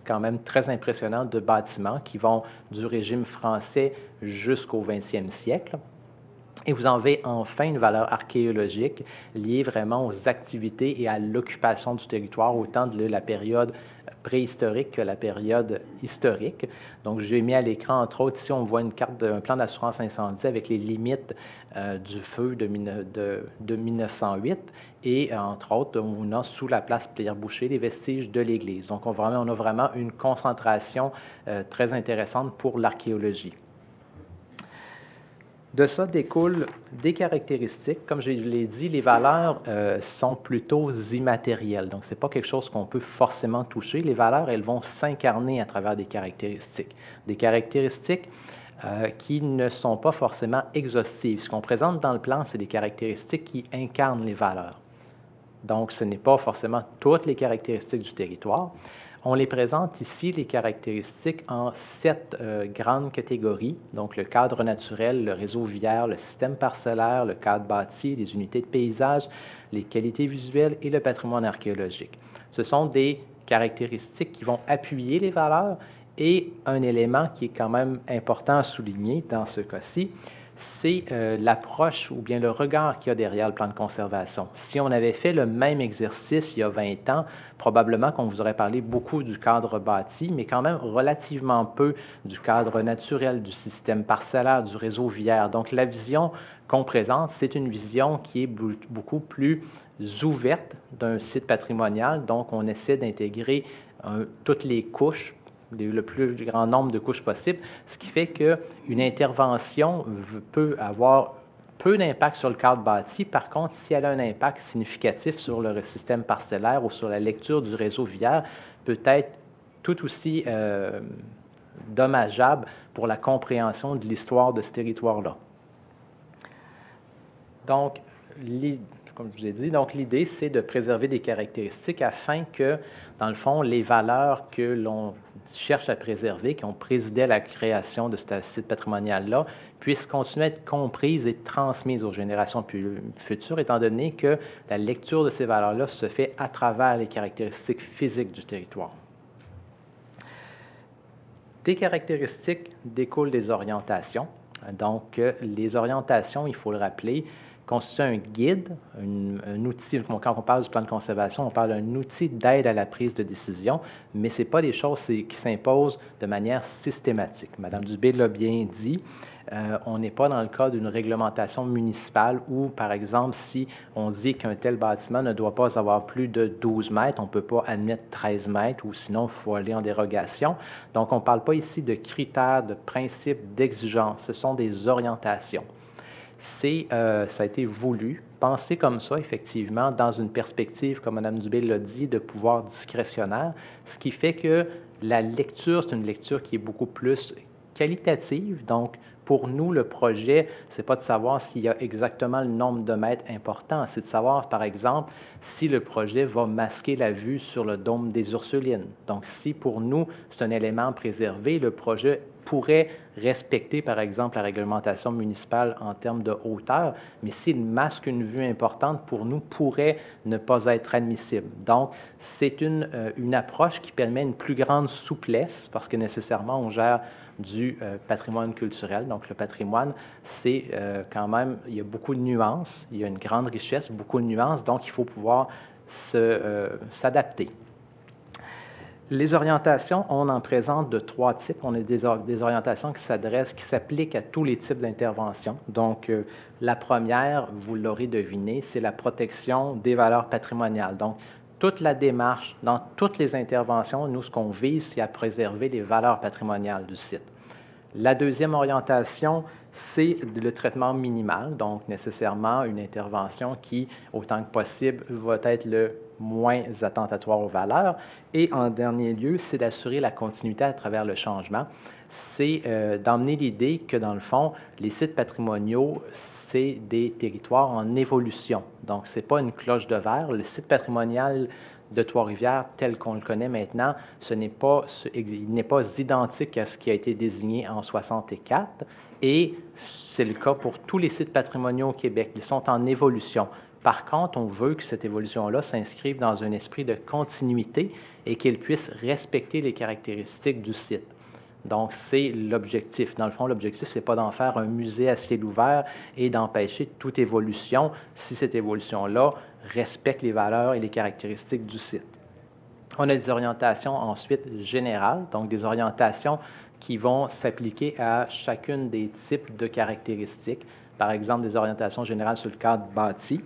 quand même très impressionnant de bâtiments qui vont du régime français jusqu'au 20e siècle. Et vous en avez enfin une valeur archéologique liée vraiment aux activités et à l'occupation du territoire, autant de la période préhistorique que la période historique. Donc, j'ai mis à l'écran, entre autres, ici, on voit une carte d'un plan d'assurance incendie avec les limites du feu de 1908. Et, entre autres, on a sous la place Pierre-Boucher les vestiges de l'église. Donc, on a vraiment une concentration très intéressante pour l'archéologie. De ça découlent des caractéristiques. Comme je l'ai dit, les valeurs sont plutôt immatérielles. Donc, ce n'est pas quelque chose qu'on peut forcément toucher. Les valeurs, elles vont s'incarner à travers des caractéristiques. Des caractéristiques qui ne sont pas forcément exhaustives. Ce qu'on présente dans le plan, c'est des caractéristiques qui incarnent les valeurs. Donc, ce n'est pas forcément toutes les caractéristiques du territoire. On les présente ici, les caractéristiques, en 7 grandes catégories. Donc, le cadre naturel, le réseau viaire, le système parcellaire, le cadre bâti, les unités de paysage, les qualités visuelles et le patrimoine archéologique. Ce sont des caractéristiques qui vont appuyer les valeurs. Et un élément qui est quand même important à souligner dans ce cas-ci, c'est l'approche ou bien le regard qu'il y a derrière le plan de conservation. Si on avait fait le même exercice il y a 20 ans, probablement qu'on vous aurait parlé beaucoup du cadre bâti, mais quand même relativement peu du cadre naturel, du système parcellaire, du réseau viaire. Donc la vision qu'on présente, c'est une vision qui est beaucoup plus ouverte d'un site patrimonial. Donc on essaie d'intégrer toutes les couches, le plus grand nombre de couches possible, ce qui fait qu'une intervention peut avoir peu d'impact sur le cadre bâti. Par contre, si elle a un impact significatif sur le système parcellaire ou sur la lecture du réseau viaire, peut être tout aussi dommageable pour la compréhension de l'histoire de ce territoire-là. Donc, comme je vous ai dit, donc l'idée, c'est de préserver des caractéristiques afin que, dans le fond, les valeurs que l'on cherche à préserver, qui ont présidé à la création de ce site patrimonial-là, puissent continuer à être comprises et transmises aux générations futures, étant donné que la lecture de ces valeurs-là se fait à travers les caractéristiques physiques du territoire. Des caractéristiques découlent des orientations. Donc, les orientations, il faut le rappeler, constitue un guide, un outil. Quand on parle du plan de conservation, on parle d'un outil d'aide à la prise de décision, mais ce n'est pas des choses qui s'imposent de manière systématique. Madame Dubé l'a bien dit, on n'est pas dans le cas d'une réglementation municipale où, par exemple, si on dit qu'un tel bâtiment ne doit pas avoir plus de 12 mètres, on ne peut pas admettre 13 mètres ou sinon il faut aller en dérogation. Donc, on ne parle pas ici de critères, de principes, d'exigences, ce sont des orientations. Ça a été voulu, pensé comme ça, effectivement, dans une perspective, comme Mme Dubé l'a dit, de pouvoir discrétionnaire, ce qui fait que la lecture, c'est une lecture qui est beaucoup plus qualitative. Donc, pour nous, le projet, ce n'est pas de savoir s'il y a exactement le nombre de mètres important, c'est de savoir, par exemple, si le projet va masquer la vue sur le dôme des Ursulines. Donc, si pour nous, c'est un élément préservé, le projet pourrait respecter, par exemple, la réglementation municipale en termes de hauteur, mais s'il masque une vue importante, pour nous, pourrait ne pas être admissible. Donc, c'est une approche qui permet une plus grande souplesse, parce que nécessairement, on gère du patrimoine culturel. Donc, le patrimoine, c'est quand même, il y a beaucoup de nuances, il y a une grande richesse, beaucoup de nuances, donc il faut pouvoir s'adapter. Les orientations, on en présente de 3 types. On a des orientations qui s'appliquent à tous les types d'interventions. Donc, la première, vous l'aurez deviné, c'est la protection des valeurs patrimoniales. Donc, toute la démarche, dans toutes les interventions, nous, ce qu'on vise, c'est à préserver les valeurs patrimoniales du site. La deuxième orientation, c'est le traitement minimal, donc nécessairement une intervention qui, autant que possible, va être le moins attentatoire aux valeurs. Et en dernier lieu, c'est d'assurer la continuité à travers le changement. C'est d'emmener l'idée que, dans le fond, les sites patrimoniaux, c'est des territoires en évolution. Donc, ce n'est pas une cloche de verre. Le site patrimonial de Trois-Rivières, tel qu'on le connaît maintenant, il n'est pas identique à ce qui a été désigné en 1964. Et c'est le cas pour tous les sites patrimoniaux au Québec. Ils sont en évolution. Par contre, on veut que cette évolution-là s'inscrive dans un esprit de continuité et qu'elle puisse respecter les caractéristiques du site. Donc, c'est l'objectif. Dans le fond, l'objectif, ce n'est pas d'en faire un musée à ciel ouvert et d'empêcher toute évolution si cette évolution-là respecte les valeurs et les caractéristiques du site. On a des orientations ensuite générales, donc des orientations qui vont s'appliquer à chacune des types de caractéristiques. Par exemple, des orientations générales sur le cadre bâti.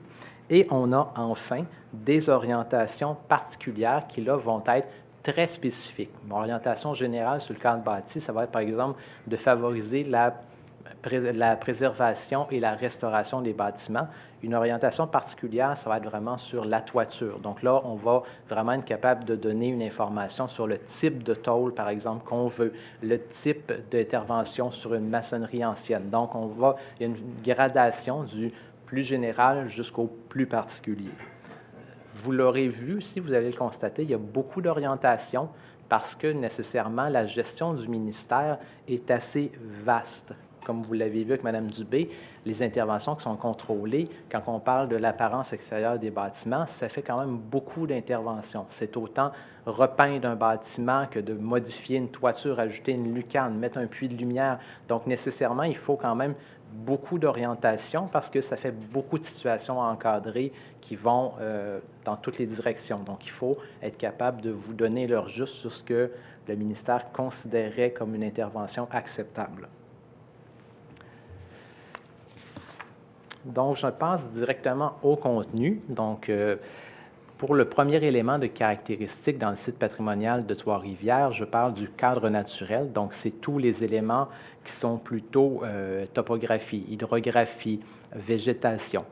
Et on a enfin des orientations particulières qui, là, vont être très spécifiques. Mon orientation générale sur le cadre bâti, ça va être, par exemple, de favoriser la préservation et la restauration des bâtiments. Une orientation particulière, ça va être vraiment sur la toiture. Donc là, on va vraiment être capable de donner une information sur le type de tôle, par exemple, qu'on veut, le type d'intervention sur une maçonnerie ancienne. Donc, il y a une gradation du plus général jusqu'au plus particulier. Vous l'aurez vu, si vous allez le constater, il y a beaucoup d'orientations parce que nécessairement la gestion du ministère est assez vaste. comme vous l'avez vu avec Mme Dubé, les interventions qui sont contrôlées, quand on parle de l'apparence extérieure des bâtiments, ça fait quand même beaucoup d'interventions. C'est autant repeindre un bâtiment que de modifier une toiture, ajouter une lucarne, mettre un puits de lumière. Donc, nécessairement, il faut quand même beaucoup d'orientation parce que ça fait beaucoup de situations encadrées qui vont dans toutes les directions. Donc, il faut être capable de vous donner l'heure juste sur ce que le ministère considérait comme une intervention acceptable. Donc, je passe directement au contenu. Donc, pour le premier élément de caractéristique dans le site patrimonial de Trois-Rivières, je parle du cadre naturel. Donc, c'est tous les éléments qui sont plutôt topographie, hydrographie, végétation.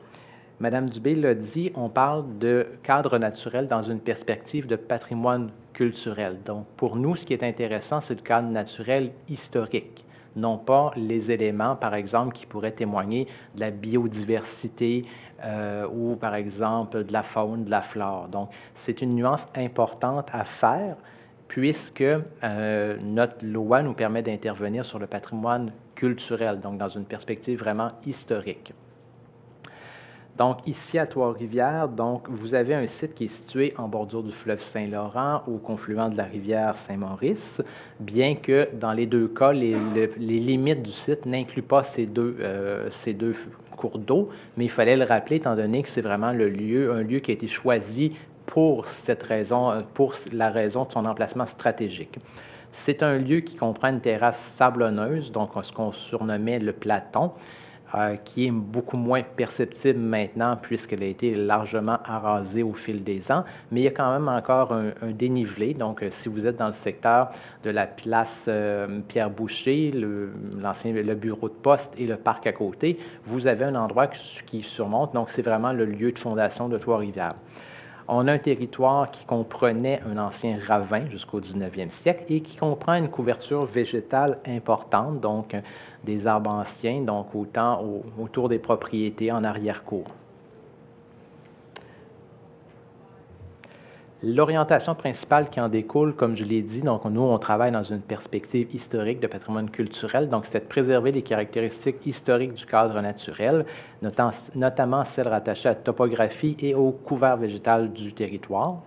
Madame Dubé l'a dit, on parle de cadre naturel dans une perspective de patrimoine culturel. Donc, pour nous, ce qui est intéressant, c'est le cadre naturel historique, non pas les éléments, par exemple, qui pourraient témoigner de la biodiversité ou, par exemple, de la faune, de la flore. Donc, c'est une nuance importante à faire puisque notre loi nous permet d'intervenir sur le patrimoine culturel, donc dans une perspective vraiment historique. Donc, ici à Trois-Rivières, donc, vous avez un site qui est situé en bordure du fleuve Saint-Laurent, au confluent de la rivière Saint-Maurice, bien que dans les deux cas, les limites du site n'incluent pas ces deux cours d'eau, mais il fallait le rappeler étant donné que c'est vraiment un lieu qui a été choisi pour cette raison, pour la raison de son emplacement stratégique. C'est un lieu qui comprend une terrasse sablonneuse, donc ce qu'on surnommait le platon, qui est beaucoup moins perceptible maintenant puisqu'elle a été largement arasée au fil des ans, mais il y a quand même encore un dénivelé. Donc, si vous êtes dans le secteur de la place Pierre-Boucher, le bureau de poste et le parc à côté, vous avez un endroit qui surmonte. Donc, c'est vraiment le lieu de fondation de Trois-Rivières. On a un territoire qui comprenait un ancien ravin jusqu'au 19e siècle et qui comprend une couverture végétale importante, donc des arbres anciens, donc autant autour des propriétés en arrière-cour. L'orientation principale qui en découle, comme je l'ai dit, donc nous, on travaille dans une perspective historique de patrimoine culturel, donc c'est de préserver les caractéristiques historiques du cadre naturel, notamment celles rattachées à la topographie et au couvert végétal du territoire.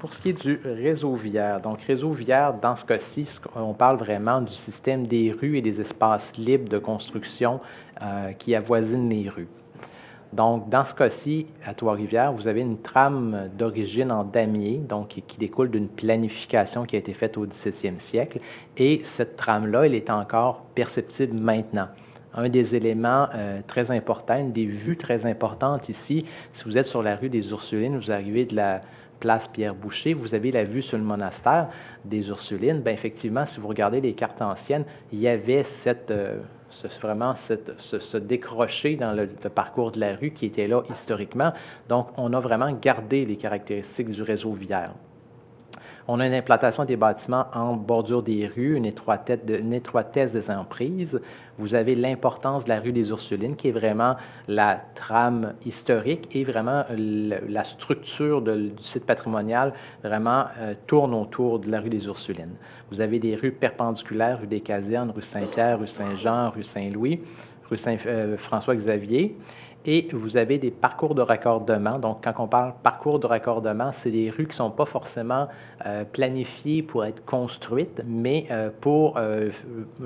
Pour ce qui est du réseau viaire, donc réseau viaire, dans ce cas-ci, on parle vraiment du système des rues et des espaces libres de construction qui avoisinent les rues. Donc, dans ce cas-ci, à Trois-Rivières, vous avez une trame d'origine en damier, donc qui découle d'une planification qui a été faite au 17e siècle, et cette trame-là, elle est encore perceptible maintenant. Un des éléments très importants, une des vues très importantes ici, si vous êtes sur la rue des Ursulines, vous arrivez de la place Pierre-Boucher, vous avez la vue sur le monastère des Ursulines. Bien, effectivement, si vous regardez les cartes anciennes, il y avait ce décroché dans le parcours de la rue qui était là historiquement. Donc, on a vraiment gardé les caractéristiques du réseau viaire. On a une implantation des bâtiments en bordure des rues, une étroitesse des emprises. Vous avez l'importance de la rue des Ursulines, qui est vraiment la trame historique et vraiment la structure du site patrimonial vraiment tourne autour de la rue des Ursulines. Vous avez des rues perpendiculaires, rue des Casernes, rue Saint-Pierre, rue Saint-Jean, rue Saint-Louis, rue François-Xavier. Et vous avez des parcours de raccordement. Donc, quand on parle parcours de raccordement, c'est des rues qui ne sont pas forcément planifiées pour être construites, mais pour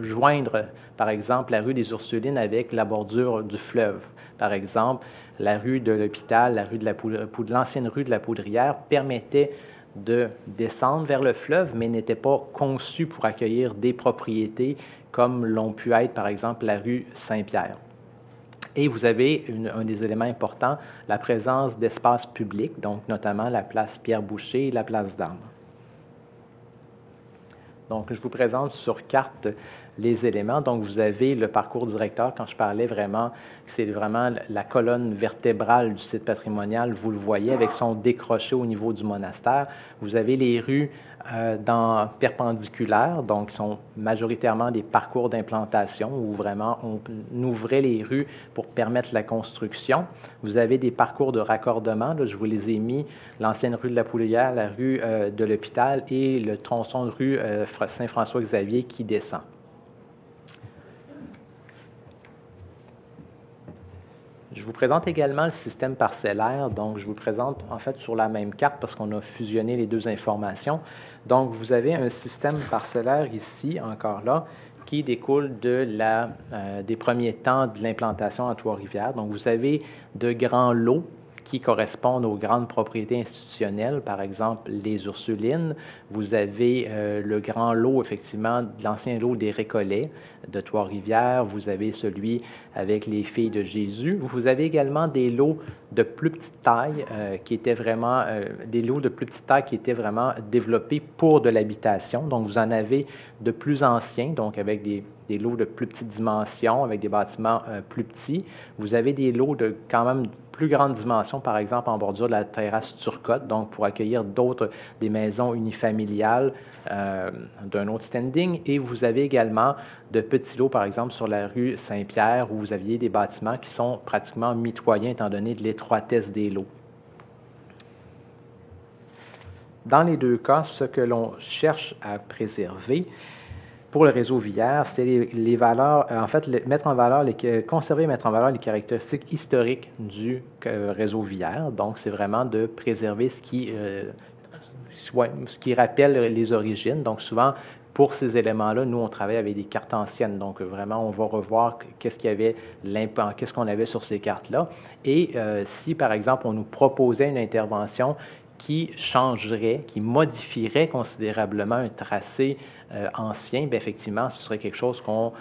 joindre, par exemple, la rue des Ursulines avec la bordure du fleuve. Par exemple, la rue de l'Hôpital, la rue de l'ancienne rue de la Poudrière permettait de descendre vers le fleuve, mais n'était pas conçue pour accueillir des propriétés comme l'ont pu être, par exemple, la rue Saint-Pierre. Et vous avez un des éléments importants, la présence d'espaces publics, donc notamment la place Pierre-Boucher et la place d'Armes. Donc, je vous présente sur carte les éléments. Donc, vous avez le parcours directeur, quand je parlais vraiment, c'est vraiment la colonne vertébrale du site patrimonial, vous le voyez, avec son décroché au niveau du monastère. Vous avez les rues perpendiculaires, donc sont majoritairement des parcours d'implantation où vraiment on ouvrait les rues pour permettre la construction. Vous avez des parcours de raccordement, là, je vous les ai mis, l'ancienne rue de la Poulaillère, la rue de l'Hôpital et le tronçon de rue Saint-François-Xavier qui descend. Je vous présente également le système parcellaire. Donc, je vous présente en fait sur la même carte parce qu'on a fusionné les deux informations. Donc, vous avez un système parcellaire ici, encore là, qui découle des premiers temps de l'implantation à Trois-Rivières. Donc, vous avez de grands lots qui correspondent aux grandes propriétés institutionnelles, par exemple les Ursulines. Vous avez le grand lot, effectivement, l'ancien lot des Récollets de Trois-Rivières. Vous avez celui avec les Filles de Jésus. Vous avez également des lots de plus petite taille qui étaient vraiment développés pour de l'habitation. Donc, vous en avez de plus anciens, donc avec des lots de plus petites dimensions, avec des bâtiments plus petits. Vous avez des lots de quand même plus grande dimension, par exemple en bordure de la terrasse Turcotte, donc pour accueillir des maisons unifamiliales d'un autre standing. Et vous avez également de petits lots, par exemple sur la rue Saint-Pierre, où vous aviez des bâtiments qui sont pratiquement mitoyens étant donné de l'étroitesse des lots. Dans les deux cas, ce que l'on cherche à préserver, pour le réseau Villers, c'est les valeurs, conserver et mettre en valeur les caractéristiques historiques du réseau Villers. Donc, c'est vraiment de préserver ce qui rappelle les origines. Donc, souvent, pour ces éléments-là, nous, on travaille avec des cartes anciennes. Donc, vraiment, on va revoir qu'est-ce qu'on avait sur ces cartes-là. Et si, par exemple, on nous proposait une intervention qui changerait, qui modifierait considérablement un tracé ancien, bien effectivement, ce serait quelque chose dont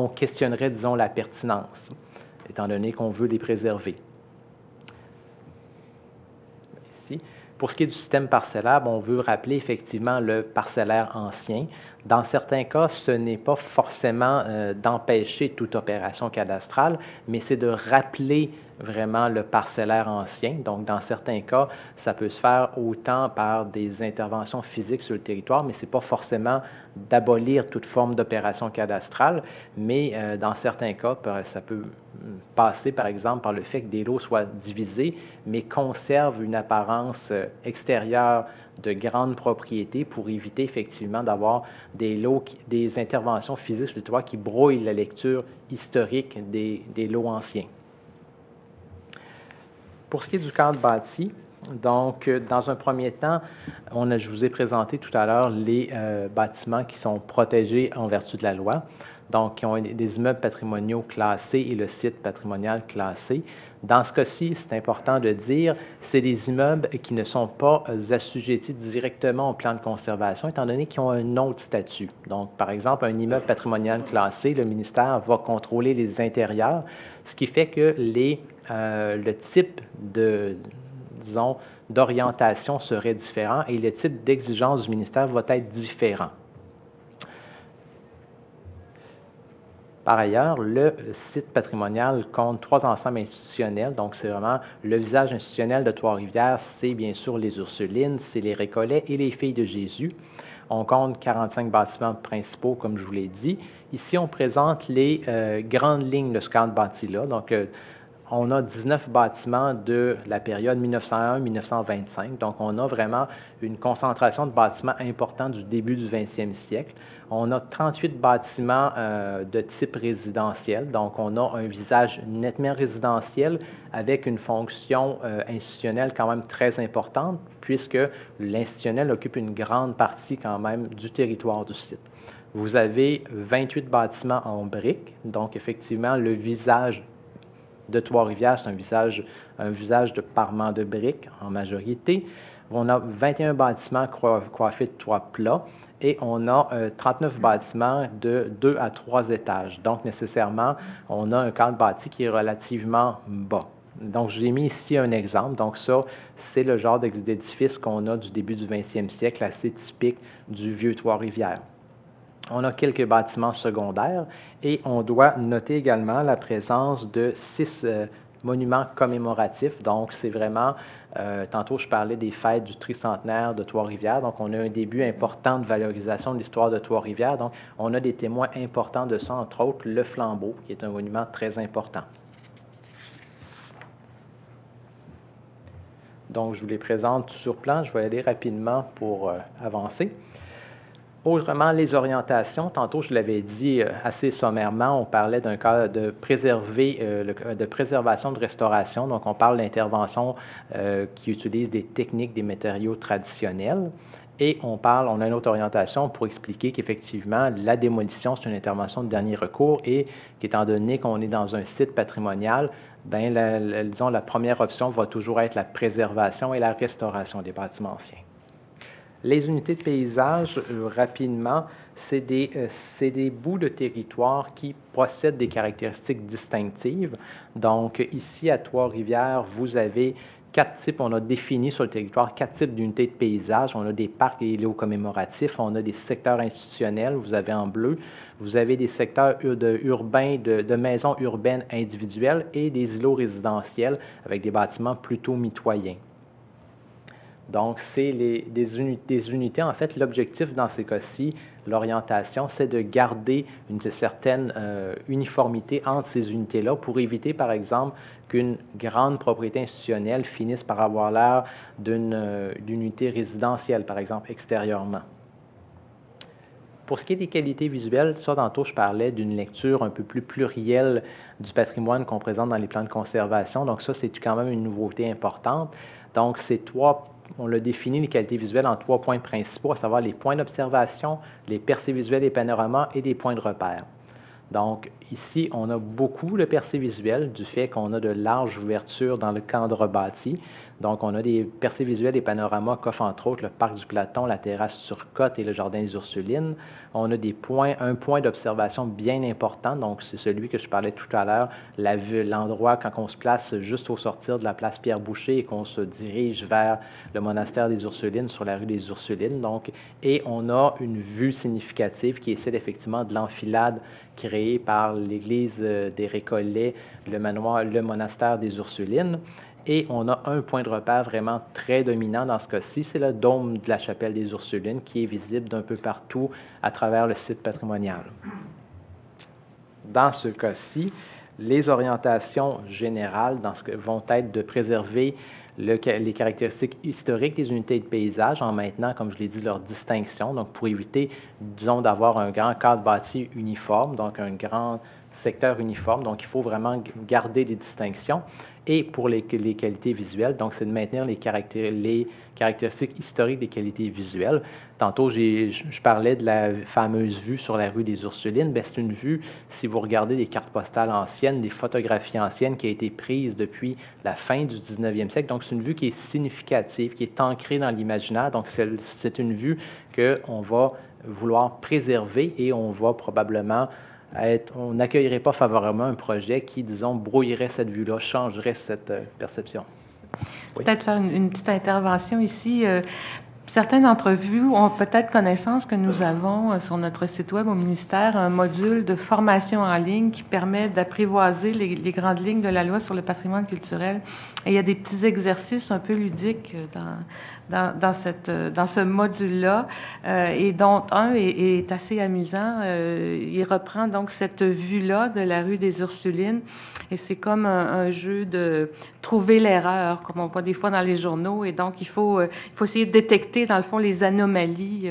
on questionnerait, disons, la pertinence, étant donné qu'on veut les préserver. Ici. Pour ce qui est du système parcellaire, on veut rappeler effectivement le parcellaire ancien. Dans certains cas, ce n'est pas forcément d'empêcher toute opération cadastrale, mais c'est de rappeler vraiment le parcellaire ancien. Donc, dans certains cas, ça peut se faire autant par des interventions physiques sur le territoire, mais ce n'est pas forcément d'abolir toute forme d'opération cadastrale, mais dans certains cas, ça peut passer, par exemple, par le fait que des lots soient divisés, mais conservent une apparence extérieure de grandes propriétés pour éviter effectivement d'avoir des interventions physiques sur le territoire qui brouillent la lecture historique des lots anciens. Pour ce qui est du cadre bâti, donc, dans un premier temps, je vous ai présenté tout à l'heure les bâtiments qui sont protégés en vertu de la loi, donc qui ont des immeubles patrimoniaux classés et le site patrimonial classé. Dans ce cas-ci, c'est important de dire, c'est des immeubles qui ne sont pas assujettis directement au plan de conservation, étant donné qu'ils ont un autre statut. Donc, par exemple, un immeuble patrimonial classé, le ministère va contrôler les intérieurs, ce qui fait que le type d'orientation serait différent et le type d'exigence du ministère va être différent. Par ailleurs, le site patrimonial compte 3 ensembles institutionnels, donc c'est vraiment le visage institutionnel de Trois-Rivières, c'est bien sûr les Ursulines, c'est les Récollets et les Filles de Jésus. On compte 45 bâtiments principaux, comme je vous l'ai dit. Ici, on présente les grandes lignes de ce cadre bâti-là. Donc, on a 19 bâtiments de la période 1901-1925. Donc, on a vraiment une concentration de bâtiments importants du début du 20e siècle. On a 38 bâtiments de type résidentiel. Donc, on a un visage nettement résidentiel avec une fonction institutionnelle quand même très importante, puisque l'institutionnel occupe une grande partie quand même du territoire du site. Vous avez 28 bâtiments en briques. Donc, effectivement, le visage de Trois-Rivières, c'est un visage de parement de briques en majorité. On a 21 bâtiments coiffés de toits plats et on a 39 bâtiments de 2 à 3 étages. Donc, nécessairement, on a un cadre bâti qui est relativement bas. Donc, j'ai mis ici un exemple. Donc, ça, c'est le genre d'édifice qu'on a du début du 20e siècle, assez typique du vieux Trois-Rivières. On a quelques bâtiments secondaires et on doit noter également la présence de 6 monuments commémoratifs. Donc, c'est vraiment, tantôt je parlais des fêtes du tricentenaire de Trois-Rivières, donc on a un début important de valorisation de l'histoire de Trois-Rivières. Donc, on a des témoins importants de ça, entre autres le Flambeau, qui est un monument très important. Donc, je vous les présente sur plan. Je vais aller rapidement pour avancer. Autrement, les orientations, tantôt je l'avais dit assez sommairement, on parlait d'un cas de de préservation de restauration, donc on parle d'intervention qui utilise des techniques, des matériaux traditionnels, et on a une autre orientation pour expliquer qu'effectivement la démolition c'est une intervention de dernier recours et qu'étant donné qu'on est dans un site patrimonial, disons la première option va toujours être la préservation et la restauration des bâtiments anciens. Les unités de paysage, rapidement, c'est des bouts de territoire qui possèdent des caractéristiques distinctives. Donc, ici, à Trois-Rivières, vous avez 4 types, on a défini sur le territoire 4 types d'unités de paysage. On a des parcs et îlots commémoratifs, on a des secteurs institutionnels, vous avez en bleu, vous avez des secteurs de maisons urbaines individuelles et des îlots résidentiels avec des bâtiments plutôt mitoyens. Donc, c'est des unités. En fait, l'objectif dans ces cas-ci, l'orientation, c'est de garder une certaine uniformité entre ces unités-là pour éviter, par exemple, qu'une grande propriété institutionnelle finisse par avoir l'air d'une unité résidentielle, par exemple, extérieurement. Pour ce qui est des qualités visuelles, ça, tantôt, je parlais d'une lecture un peu plus plurielle du patrimoine qu'on présente dans les plans de conservation. Donc, ça, c'est quand même une nouveauté importante. Donc, on l'a défini, les qualités visuelles, en 3 points principaux, à savoir les points d'observation, les percées visuelles et panoramas et des points de repère. Donc, ici, on a beaucoup le percée visuel du fait qu'on a de larges ouvertures dans le cadre bâti. Donc, on a des percées visuelles et panoramas qu'offrent entre autres le parc du Platon, la terrasse sur Côte et le jardin des Ursulines. On a un point d'observation bien important, donc c'est celui que je parlais tout à l'heure, l'endroit quand on se place juste au sortir de la place Pierre-Boucher et qu'on se dirige vers le monastère des Ursulines sur la rue des Ursulines. Donc, et on a une vue significative qui est celle effectivement de l'enfilade créée par l'église des Récollets, le monastère des Ursulines. Et on a un point de repère vraiment très dominant dans ce cas-ci, c'est le dôme de la chapelle des Ursulines qui est visible d'un peu partout à travers le site patrimonial. Dans ce cas-ci, les orientations générales vont être de préserver les caractéristiques historiques des unités de paysage en maintenant, comme je l'ai dit, leur distinction, donc pour éviter, disons, d'avoir un grand cadre bâti uniforme, donc un grand secteur uniforme, donc il faut vraiment garder des distinctions. Et pour les qualités visuelles, donc c'est de maintenir les caractéristiques historiques des qualités visuelles. Tantôt, je parlais de la fameuse vue sur la rue des Ursulines. C'est une vue, si vous regardez des cartes postales anciennes, des photographies anciennes qui a été prise depuis la fin du 19e siècle. Donc, c'est une vue qui est significative, qui est ancrée dans l'imaginaire. Donc, c'est une vue qu'on va vouloir préserver et on va probablement on n'accueillerait pas favorablement un projet qui, disons, brouillerait cette vue-là, changerait cette perception. Oui. Peut-être faire une petite intervention ici. Certains d'entre vous ont peut-être connaissance que nous avons sur notre site web au ministère un module de formation en ligne qui permet d'apprivoiser les grandes lignes de la loi sur le patrimoine culturel. Et il y a des petits exercices un peu ludiques dans ce module-là, et dont un est assez amusant. Il reprend donc cette vue-là de la rue des Ursulines, et c'est comme un jeu de trouver l'erreur, comme on voit des fois dans les journaux, et donc il faut essayer de détecter dans le fond les anomalies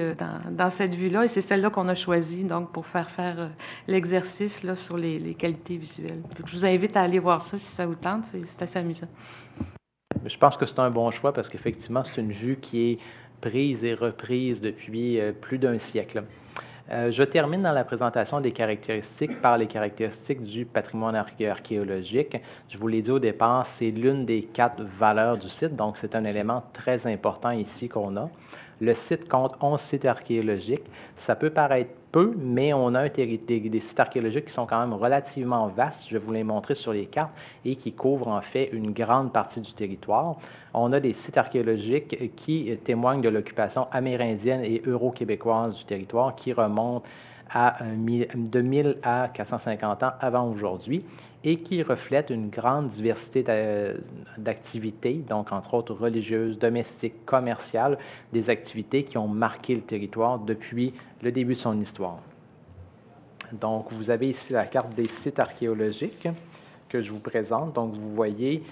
dans cette vue-là, et c'est celle-là qu'on a choisie donc pour faire l'exercice là sur les qualités visuelles. Donc, je vous invite à aller voir ça si ça vous tente, c'est assez amusant. Je pense que c'est un bon choix parce qu'effectivement, c'est une vue qui est prise et reprise depuis plus d'un siècle. Je termine dans la présentation des caractéristiques par les caractéristiques du patrimoine archéologique. Je vous l'ai dit au départ, c'est l'une des 4 valeurs du site, donc c'est un élément très important ici qu'on a. Le site compte 11 sites archéologiques. Ça peut paraître peu, mais on a des sites archéologiques qui sont quand même relativement vastes. Je vais vous les montrer sur les cartes et qui couvrent en fait une grande partie du territoire. On a des sites archéologiques qui témoignent de l'occupation amérindienne et euro-québécoise du territoire qui remontent de 1000 à 450 ans avant aujourd'hui, et qui reflète une grande diversité d'activités, donc entre autres religieuses, domestiques, commerciales, des activités qui ont marqué le territoire depuis le début de son histoire. Donc, vous avez ici la carte des sites archéologiques que je vous présente. Donc, vous voyez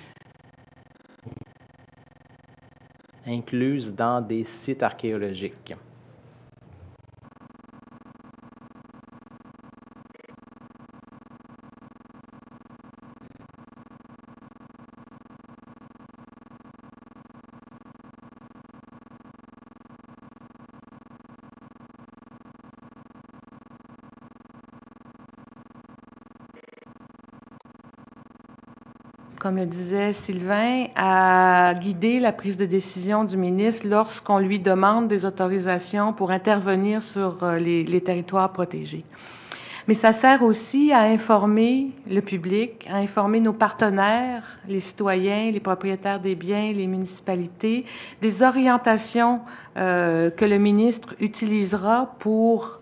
incluse dans des sites archéologiques. Comme le disait Sylvain, à guider la prise de décision du ministre lorsqu'on lui demande des autorisations pour intervenir sur les territoires protégés. Mais ça sert aussi à informer le public, à informer nos partenaires, les citoyens, les propriétaires des biens, les municipalités, des orientations que le ministre utilisera pour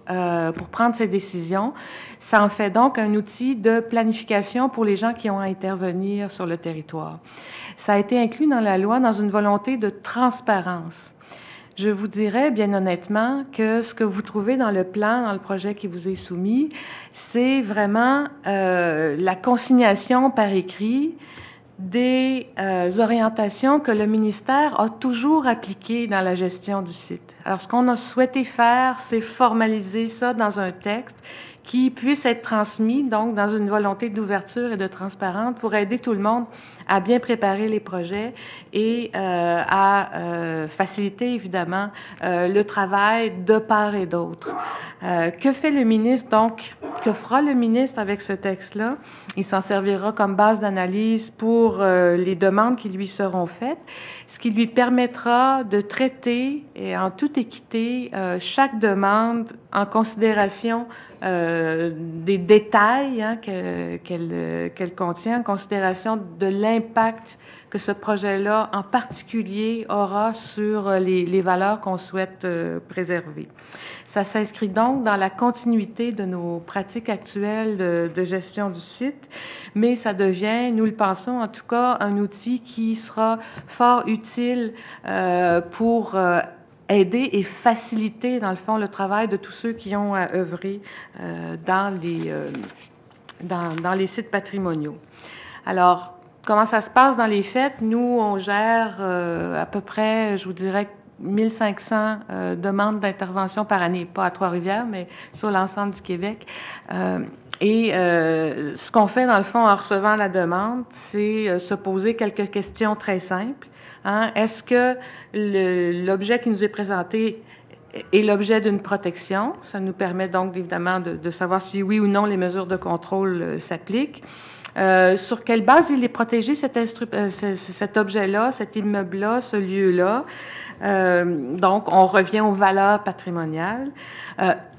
prendre ses décisions. Ça en fait donc un outil de planification pour les gens qui ont à intervenir sur le territoire. Ça a été inclus dans la loi dans une volonté de transparence. Je vous dirais bien honnêtement que ce que vous trouvez dans le plan, dans le projet qui vous est soumis, c'est vraiment la consignation par écrit des orientations que le ministère a toujours appliquées dans la gestion du site. Alors, ce qu'on a souhaité faire, c'est formaliser ça dans un texte qui puisse être transmis, donc dans une volonté d'ouverture et de transparence pour aider tout le monde à bien préparer les projets et à faciliter évidemment le travail de part et d'autre. Que fait le ministre donc? Que fera le ministre avec ce texte-là? Il s'en servira comme base d'analyse pour les demandes qui lui seront faites, ce qui lui permettra de traiter et en toute équité chaque demande en considération des détails qu'elle contient, en considération de l'impact que ce projet-là en particulier aura sur les valeurs qu'on souhaite préserver. Ça s'inscrit donc dans la continuité de nos pratiques actuelles de gestion du site, mais ça devient, nous le pensons en tout cas, un outil qui sera fort utile pour aider et faciliter, dans le fond, le travail de tous ceux qui ont à œuvrer dans les sites patrimoniaux. Alors, comment ça se passe dans les faits? Nous, on gère à peu près, je vous dirais, 1500 demandes d'intervention par année, pas à Trois-Rivières, mais sur l'ensemble du Québec. Ce qu'on fait, dans le fond, en recevant la demande, c'est se poser quelques questions très simples. Est-ce que l'objet qui nous est présenté est l'objet d'une protection? Ça nous permet donc, évidemment, de savoir si oui ou non les mesures de contrôle s'appliquent. Sur quelle base il est protégé, cet objet-là, cet immeuble-là, ce lieu-là? Donc, on revient aux valeurs patrimoniales.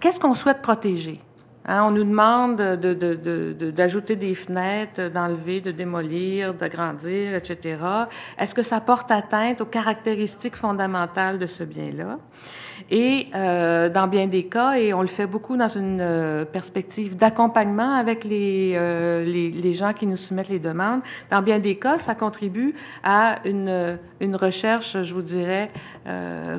Qu'est-ce qu'on souhaite protéger? On nous demande d'ajouter des fenêtres, d'enlever, de démolir, d'agrandir, etc. Est-ce que ça porte atteinte aux caractéristiques fondamentales de ce bien-là? Et dans bien des cas, et on le fait beaucoup dans une perspective d'accompagnement avec les gens qui nous soumettent les demandes, dans bien des cas, ça contribue à une recherche, je vous dirais,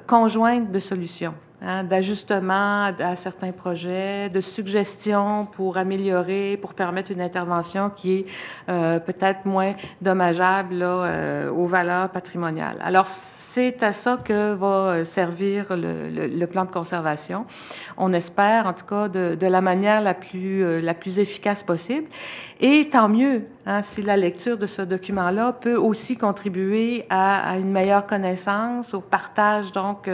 conjointe de solutions. D'ajustement à certains projets, de suggestions pour améliorer, pour permettre une intervention qui est peut-être moins dommageable là, aux valeurs patrimoniales. Alors, c'est à ça que va servir le plan de conservation. On espère, en tout cas, de la manière la plus efficace possible. Et tant mieux, si la lecture de ce document-là peut aussi contribuer à une meilleure connaissance, au partage donc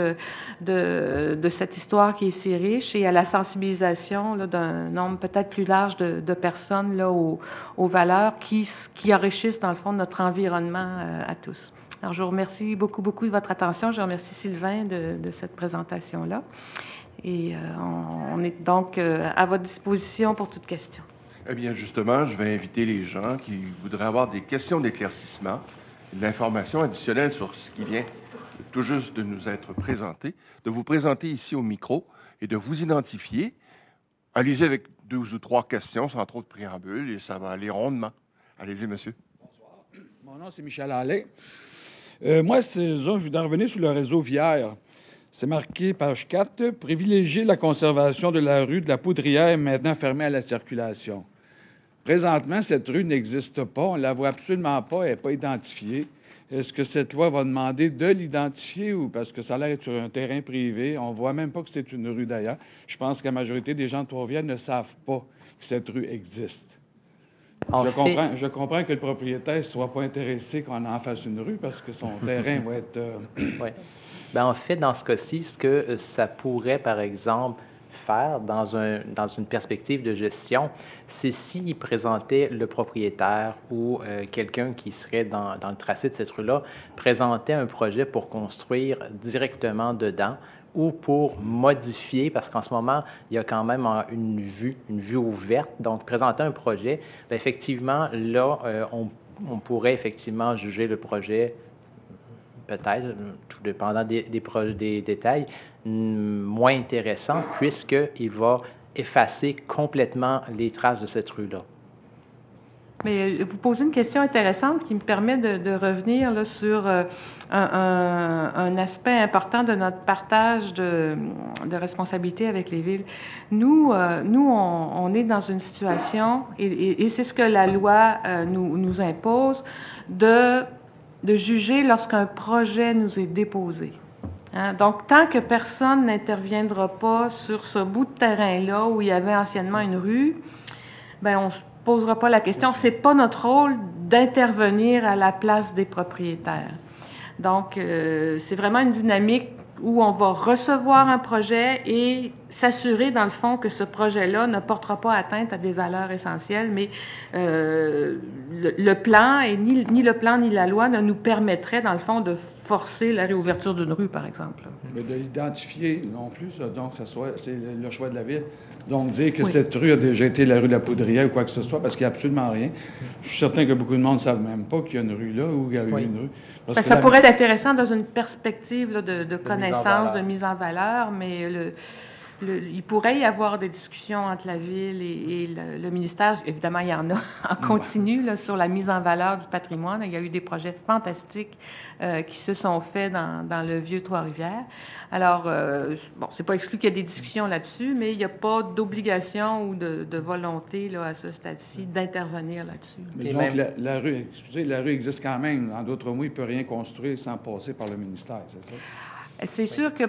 de cette histoire qui est si riche et à la sensibilisation là, d'un nombre peut-être plus large de personnes là, aux valeurs qui enrichissent dans le fond notre environnement à tous. Alors, je vous remercie beaucoup de votre attention. Je remercie Sylvain de cette présentation-là. Et on est donc à votre disposition pour toute question. Eh bien, justement, je vais inviter les gens qui voudraient avoir des questions d'éclaircissement, de l'information additionnelle sur ce qui vient tout juste de nous être présenté, de vous présenter ici au micro et de vous identifier allez-y avec 2 ou 3 questions sans trop de préambule et ça va aller rondement. Allez-y, monsieur. Bonsoir. Mon nom, c'est Michel Allais. Moi, je voudrais revenir sur le réseau Vière. C'est marqué, page 4, « Privilégier la conservation de la rue de la Poudrière maintenant fermée à la circulation ». Présentement, cette rue n'existe pas. On ne la voit absolument pas. Elle n'est pas identifiée. Est-ce que cette loi va demander de l'identifier ou parce que ça a l'air d'être sur un terrain privé? On ne voit même pas que c'est une rue d'ailleurs. Je pense que la majorité des gens de Trois-Rivières ne savent pas que cette rue existe. Je comprends que le propriétaire ne soit pas intéressé qu'on en fasse une rue parce que son terrain va être... Oui. Bien, en fait, dans ce cas-ci, ce que ça pourrait, par exemple, faire dans une perspective de gestion, c'est s'il présentait le propriétaire ou quelqu'un qui serait dans le tracé de cette rue-là, présentait un projet pour construire directement dedans ou pour modifier, parce qu'en ce moment, il y a quand même une vue ouverte, donc présenter un projet, bien, effectivement, là, on pourrait effectivement juger le projet peut-être, tout dépendant des détails, moins intéressant, puisqu'il va effacer complètement les traces de cette rue-là. Mais vous posez une question intéressante qui me permet de revenir là, sur un aspect important de notre partage de responsabilité avec les villes. Nous, on est dans une situation, et c'est ce que la loi nous impose, de juger lorsqu'un projet nous est déposé. Hein? Donc, tant que personne n'interviendra pas sur ce bout de terrain-là où il y avait anciennement une rue, ben on se posera pas la question. C'est pas notre rôle d'intervenir à la place des propriétaires. Donc, c'est vraiment une dynamique où on va recevoir un projet et s'assurer, dans le fond, que ce projet-là ne portera pas atteinte à des valeurs essentielles, mais le plan, et ni le plan ni la loi ne nous permettraient, dans le fond, de forcer la réouverture d'une rue, par exemple. Mais de l'identifier non plus, ça, donc c'est le choix de la ville. Donc, dire que oui. cette rue a déjà été la rue de la Poudrière ou quoi que ce soit, parce qu'il n'y a absolument rien. Je suis certain que beaucoup de monde ne savent même pas qu'il y a une rue là ou qu'il y a eu une rue. Parce que ça pourrait être intéressant dans une perspective là, de connaissance, de mise en valeur, mais il pourrait y avoir des discussions entre la ville et le ministère. Évidemment, il y en a en continu là, sur la mise en valeur du patrimoine. Il y a eu des projets fantastiques qui se sont faits dans le vieux Trois-Rivières. Alors, bon, c'est pas exclu qu'il y ait des discussions là-dessus, mais il n'y a pas d'obligation ou de volonté là, à ce stade-ci d'intervenir là-dessus. Mais donc, la rue existe quand même. En d'autres mots, il ne peut rien construire sans passer par le ministère, c'est ça? C'est sûr que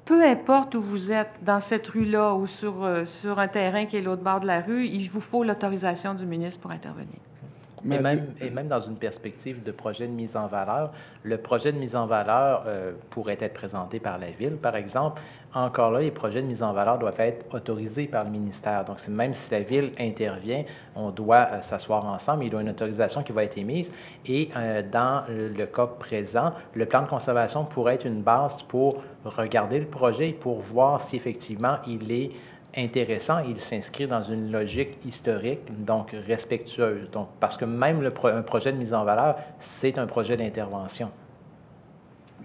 peu importe où vous êtes, dans cette rue-là ou sur un terrain qui est l'autre bord de la rue, il vous faut l'autorisation du ministre pour intervenir. Et même dans une perspective de projet de mise en valeur, le projet de mise en valeur pourrait être présenté par la Ville, par exemple. Encore là, les projets de mise en valeur doivent être autorisés par le ministère. Donc, même si la Ville intervient, on doit s'asseoir ensemble, il y a une autorisation qui va être émise. Et dans le cas présent, le plan de conservation pourrait être une base pour regarder le projet et pour voir si effectivement il est intéressant, il s'inscrit dans une logique historique, donc respectueuse. Donc, parce que même un projet de mise en valeur, c'est un projet d'intervention.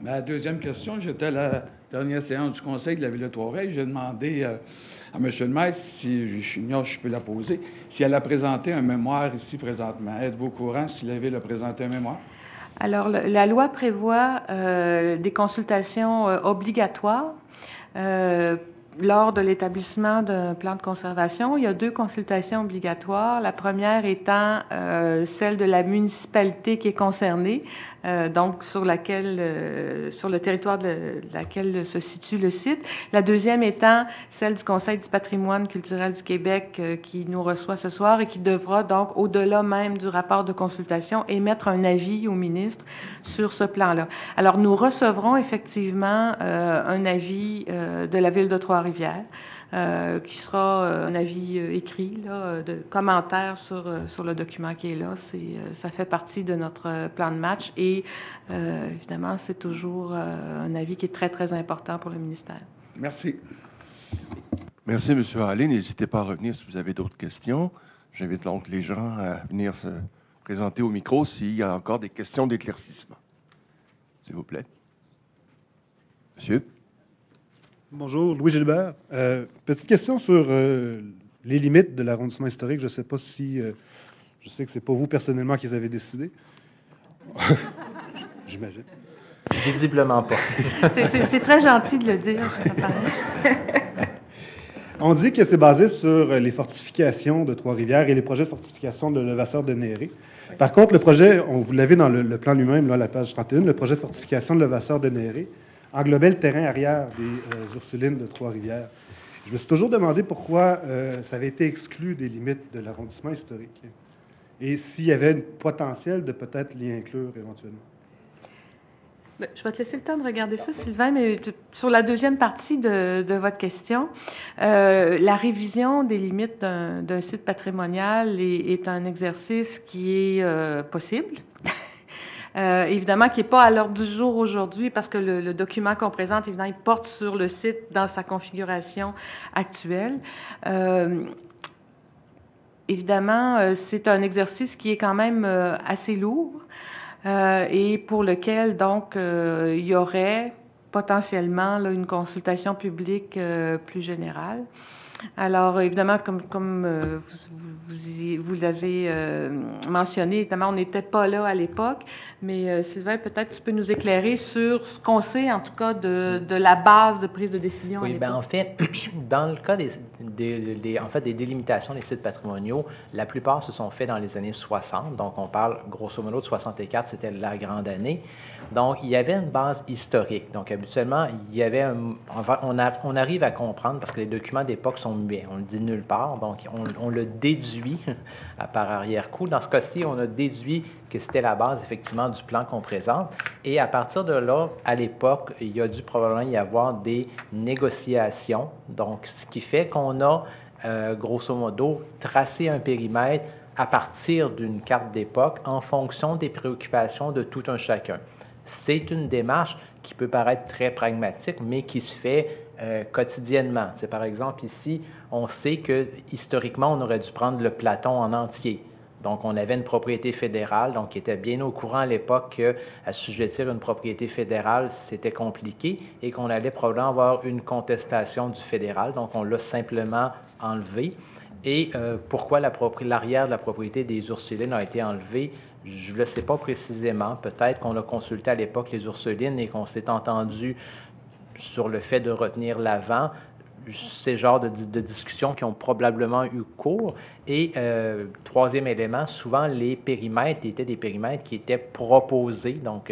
Ma deuxième question, j'étais à la dernière séance du Conseil de la Ville de Trois-Rivières. J'ai demandé à M. le maire, si je peux la poser, si elle a présenté un mémoire ici présentement. Êtes-vous au courant si la Ville a présenté un mémoire? Alors, la loi prévoit des consultations obligatoires lors de l'établissement d'un plan de conservation. Il y a 2 consultations obligatoires. La première étant celle de la municipalité qui est concernée, donc sur le territoire de laquelle se situe le site. La deuxième étant celle du Conseil du patrimoine culturel du Québec qui nous reçoit ce soir et qui devra donc, au-delà même du rapport de consultation, émettre un avis au ministre sur ce plan-là. Alors, nous recevrons effectivement un avis de la Ville de Trois-Rivières, qui sera un avis écrit, là, de commentaires sur le document qui est là. Ça fait partie de notre plan de match et évidemment, c'est toujours un avis qui est très, très important pour le ministère. Merci. Merci, M. Allais. N'hésitez pas à revenir si vous avez d'autres questions. J'invite donc les gens à venir se présenter au micro s'il y a encore des questions d'éclaircissement. S'il vous plaît. Monsieur? Bonjour, Louis Gilbert. Petite question sur les limites de l'arrondissement historique. Je ne sais pas si... je sais que c'est pas vous personnellement qui les avez décidées. J'imagine. Visiblement pas. C'est très gentil de le dire, ça paraît. On dit que c'est basé sur les fortifications de Trois-Rivières et les projets de fortification de Levasseur de Néré. Par contre, le projet, vous l'avez dans le plan lui-même, là, la page 31, le projet de fortification de Levasseur de Néré englobait le terrain arrière des Ursulines de Trois-Rivières. Je me suis toujours demandé pourquoi ça avait été exclu des limites de l'arrondissement historique et s'il y avait un potentiel de peut-être l'y inclure éventuellement. Je vais te laisser le temps de regarder ça, Sylvain, mais sur la deuxième partie de votre question, la révision des limites d'un site patrimonial est un exercice qui est possible. Évidemment, qui n'est pas à l'ordre du jour aujourd'hui parce que le document qu'on présente, évidemment, il porte sur le site dans sa configuration actuelle. Évidemment, c'est un exercice qui est quand même assez lourd. Et pour lequel, donc, il y aurait potentiellement là, une consultation publique plus générale. Alors, évidemment, comme vous l'avez mentionné, évidemment, on n'était pas là à l'époque, mais Sylvain, peut-être tu peux nous éclairer sur ce qu'on sait, en tout cas, de la base de prise de décision à Oui, l'époque. bien, en fait, dans le cas des délimitations des sites patrimoniaux, la plupart se sont faits dans les années 60, donc on parle grosso modo de 64, c'était la grande année. Donc, il y avait une base historique. Donc, habituellement, il y avait on arrive à comprendre, parce que les documents d'époque sont muets, on le dit nulle part, donc on le déduit par arrière-coup. Dans ce cas-ci, on a déduit que c'était la base, effectivement, du plan qu'on présente. Et à partir de là, à l'époque, il y a dû probablement y avoir des négociations. Donc, ce qui fait qu'on a, grosso modo, tracé un périmètre à partir d'une carte d'époque en fonction des préoccupations de tout un chacun. C'est une démarche qui peut paraître très pragmatique, mais qui se fait quotidiennement. C'est par exemple ici, on sait que historiquement, on aurait dû prendre le Platon en entier. Donc, on avait une propriété fédérale, donc qui était bien au courant à l'époque qu'assujettir une propriété fédérale, c'était compliqué et qu'on allait probablement avoir une contestation du fédéral. Donc, on l'a simplement enlevé. Et pourquoi l'arrière de la propriété des Ursulines a été enlevé, je ne le sais pas précisément. Peut-être qu'on a consulté à l'époque les Ursulines et qu'on s'est entendu sur le fait de retenir l'avant. Ces genres de discussions qui ont probablement eu cours. Et troisième élément, souvent les périmètres étaient des périmètres qui étaient proposés. Donc,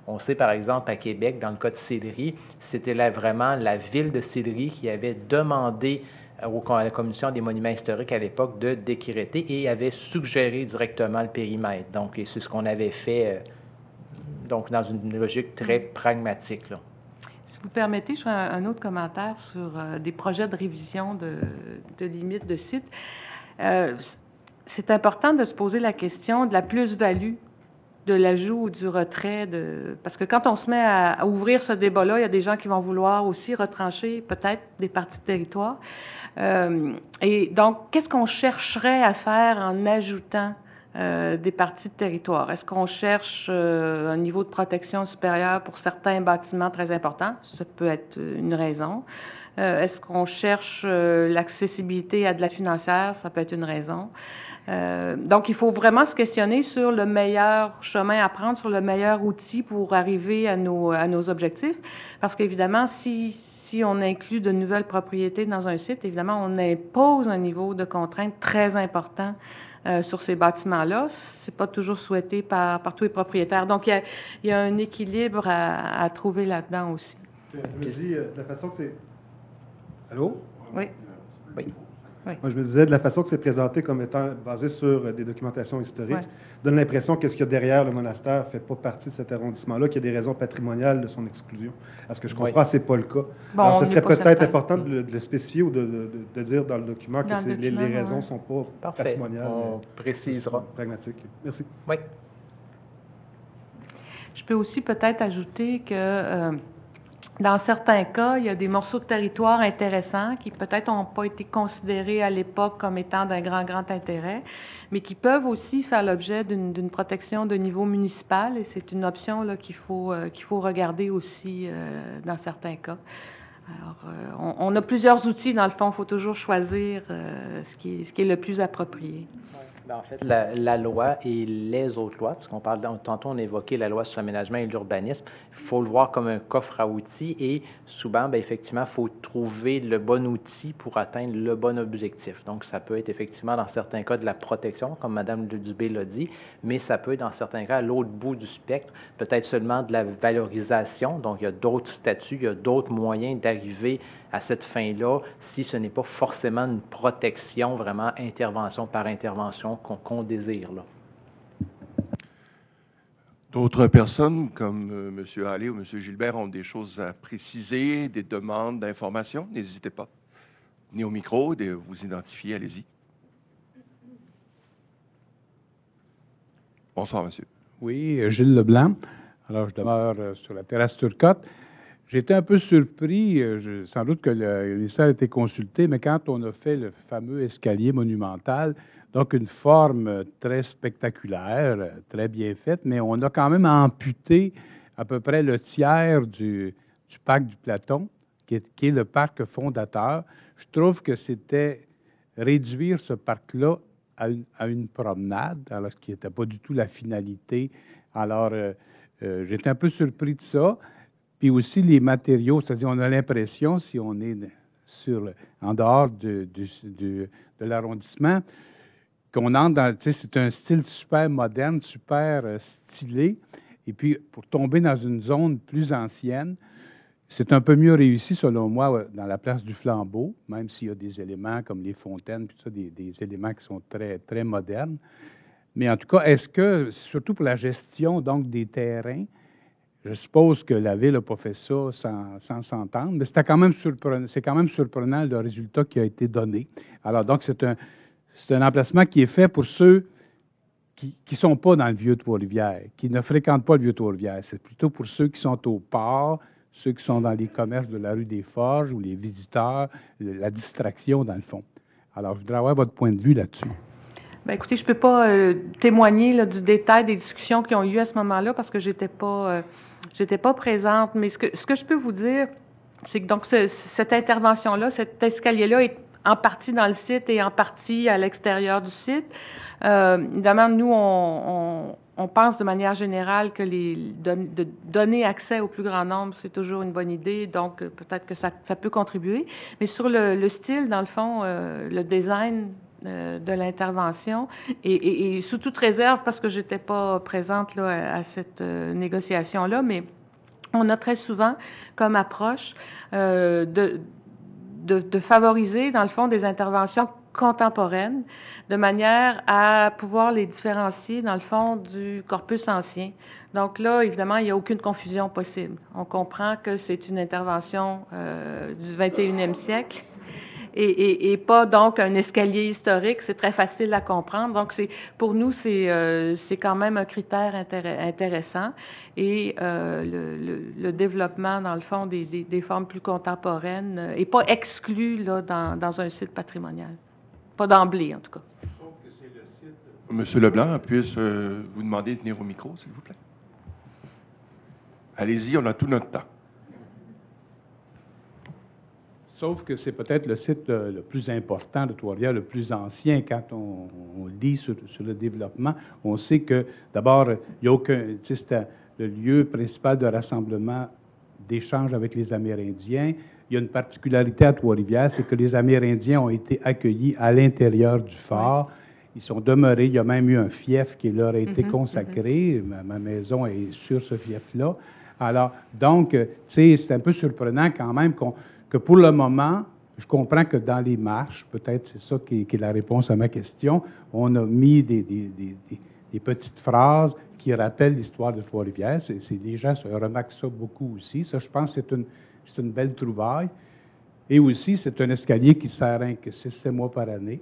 on sait par exemple à Québec, dans le cas de Sillery, c'était là vraiment la ville de Sillery qui avait demandé à la Commission des monuments historiques à l'époque de décréter et avait suggéré directement le périmètre. Donc, et c'est ce qu'on avait fait donc dans une logique très pragmatique, là. Si vous permettez, je fais un autre commentaire sur des projets de révision de limites de sites. C'est important de se poser la question de la plus-value de l'ajout ou du retrait parce que quand on se met à ouvrir ce débat-là, il y a des gens qui vont vouloir aussi retrancher peut-être des parties de territoire. Et donc, qu'est-ce qu'on chercherait à faire en ajoutant des parties de territoire? Est-ce qu'on cherche un niveau de protection supérieur pour certains bâtiments très importants? Ça peut être une raison. Est-ce qu'on cherche l'accessibilité à de la financière? Ça peut être une raison. Donc, il faut vraiment se questionner sur le meilleur chemin à prendre, sur le meilleur outil pour arriver à nos objectifs. Parce qu'évidemment, si on inclut de nouvelles propriétés dans un site, évidemment, on impose un niveau de contrainte très important sur ces bâtiments-là. C'est pas toujours souhaité par tous les propriétaires. Donc, il y a un équilibre à trouver là-dedans aussi. Je me dis, de la façon que c'est... Allô? Oui. Oui. Oui. Moi, je me disais, de la façon que c'est présenté comme étant basé sur des documentations historiques, donne l'impression que ce qu'il y a derrière le monastère ne fait pas partie de cet arrondissement-là, qu'il y a des raisons patrimoniales de son exclusion. À ce que je comprends, c'est pas le cas. Bon, alors, ce serait peut-être certain. important de le spécifier ou de dire dans le document que les raisons ne sont pas patrimoniales. On précisera. Pragmatiques. Merci. Oui. Je peux aussi peut-être ajouter que dans certains cas, il y a des morceaux de territoire intéressants qui peut-être n'ont pas été considérés à l'époque comme étant d'un grand intérêt, mais qui peuvent aussi faire l'objet d'une protection de niveau municipal, et c'est une option là qu'il faut regarder aussi dans certains cas. Alors, on a plusieurs outils, dans le fond, il faut toujours choisir ce qui est le plus approprié. En fait, la loi et les autres lois, parce qu'on parle, tantôt on a évoqué la loi sur l'aménagement et l'urbanisme, il faut le voir comme un coffre à outils et souvent, effectivement, il faut trouver le bon outil pour atteindre le bon objectif. Donc, ça peut être effectivement dans certains cas de la protection, comme Mme Dubé l'a dit, mais ça peut être dans certains cas à l'autre bout du spectre, peut-être seulement de la valorisation. Donc, il y a d'autres statuts, il y a d'autres moyens d'arriver à cette fin-là, si ce n'est pas forcément une protection, vraiment intervention par intervention qu'on désire, là. D'autres personnes, comme M. Hallé ou M. Gilbert, ont des choses à préciser, des demandes d'informations, n'hésitez pas. Venez au micro, vous identifier, allez-y. Bonsoir, monsieur. Oui, Gilles Leblanc. Alors, je demeure sur la terrasse Turcotte. J'étais un peu surpris, sans doute que les salles a été consultées, mais quand on a fait le fameux escalier monumental, donc une forme très spectaculaire, très bien faite, mais on a quand même amputé à peu près le tiers du parc du Platon, qui est le parc fondateur. Je trouve que c'était réduire ce parc-là à une promenade, alors ce qui n'était pas du tout la finalité. Alors, j'étais un peu surpris de ça. Puis aussi les matériaux, c'est-à-dire on a l'impression, si on est en dehors de l'arrondissement, qu'on entre dans, c'est un style super moderne, super stylé. Et puis, pour tomber dans une zone plus ancienne, c'est un peu mieux réussi, selon moi, dans la place du Flambeau, même s'il y a des éléments comme les fontaines, puis ça, des éléments qui sont très, très modernes. Mais en tout cas, est-ce que, surtout pour la gestion donc des terrains, je suppose que la Ville n'a pas fait ça sans s'entendre, mais c'est quand même surprenant le résultat qui a été donné. Alors, donc, c'est un emplacement qui est fait pour ceux qui ne sont pas dans le vieux Trois-Rivières, qui ne fréquentent pas le vieux Trois-Rivières. C'est plutôt pour ceux qui sont au port, ceux qui sont dans les commerces de la rue des Forges ou les visiteurs, la distraction, dans le fond. Alors, je voudrais avoir votre point de vue là-dessus. Bien, écoutez, je ne peux pas témoigner là, du détail des discussions qui ont eu à ce moment-là parce que j'étais pas présente. Mais ce que je peux vous dire, c'est que donc cette intervention-là, cet escalier-là est en partie dans le site et en partie à l'extérieur du site. Évidemment, nous, on pense de manière générale que de donner accès au plus grand nombre, c'est toujours une bonne idée, donc peut-être que ça peut contribuer. Mais sur le style, dans le fond, le design de l'intervention, et sous toute réserve, parce que j'étais pas présente là, à cette négociation-là, mais on a très souvent comme approche de favoriser, dans le fond, des interventions contemporaines, de manière à pouvoir les différencier, dans le fond, du corpus ancien. Donc là, évidemment, il n'y a aucune confusion possible. On comprend que c'est une intervention du 21e siècle et pas donc un escalier historique. C'est très facile à comprendre. Donc, pour nous, c'est quand même un critère intéressant. Et le développement, dans le fond, des formes plus contemporaines n'est pas exclu là, dans un site patrimonial. Pas d'emblée, en tout cas. Monsieur Leblanc, puis-je vous demander de venir au micro, s'il vous plaît? Allez-y, on a tout notre temps. Sauf que c'est peut-être le site le plus important de Trois-Rivières, le plus ancien. Quand on lit sur le développement, on sait que, d'abord, il n'y a aucun... C'était le lieu principal de rassemblement, d'échange avec les Amérindiens. Il y a une particularité à Trois-Rivières, c'est que les Amérindiens ont été accueillis à l'intérieur du fort. Ils sont demeurés. Il y a même eu un fief qui leur a été consacré. Ma maison est sur ce fief-là. Alors, donc, tu sais, c'est un peu surprenant quand même que pour le moment, je comprends que dans les marches, peut-être c'est ça qui est la réponse à ma question, on a mis des petites phrases qui rappellent l'histoire de Trois-Rivières. Les gens remarquent ça beaucoup aussi. Ça, je pense que c'est une belle trouvaille. Et aussi, c'est un escalier qui sert que 6-7 mois par année,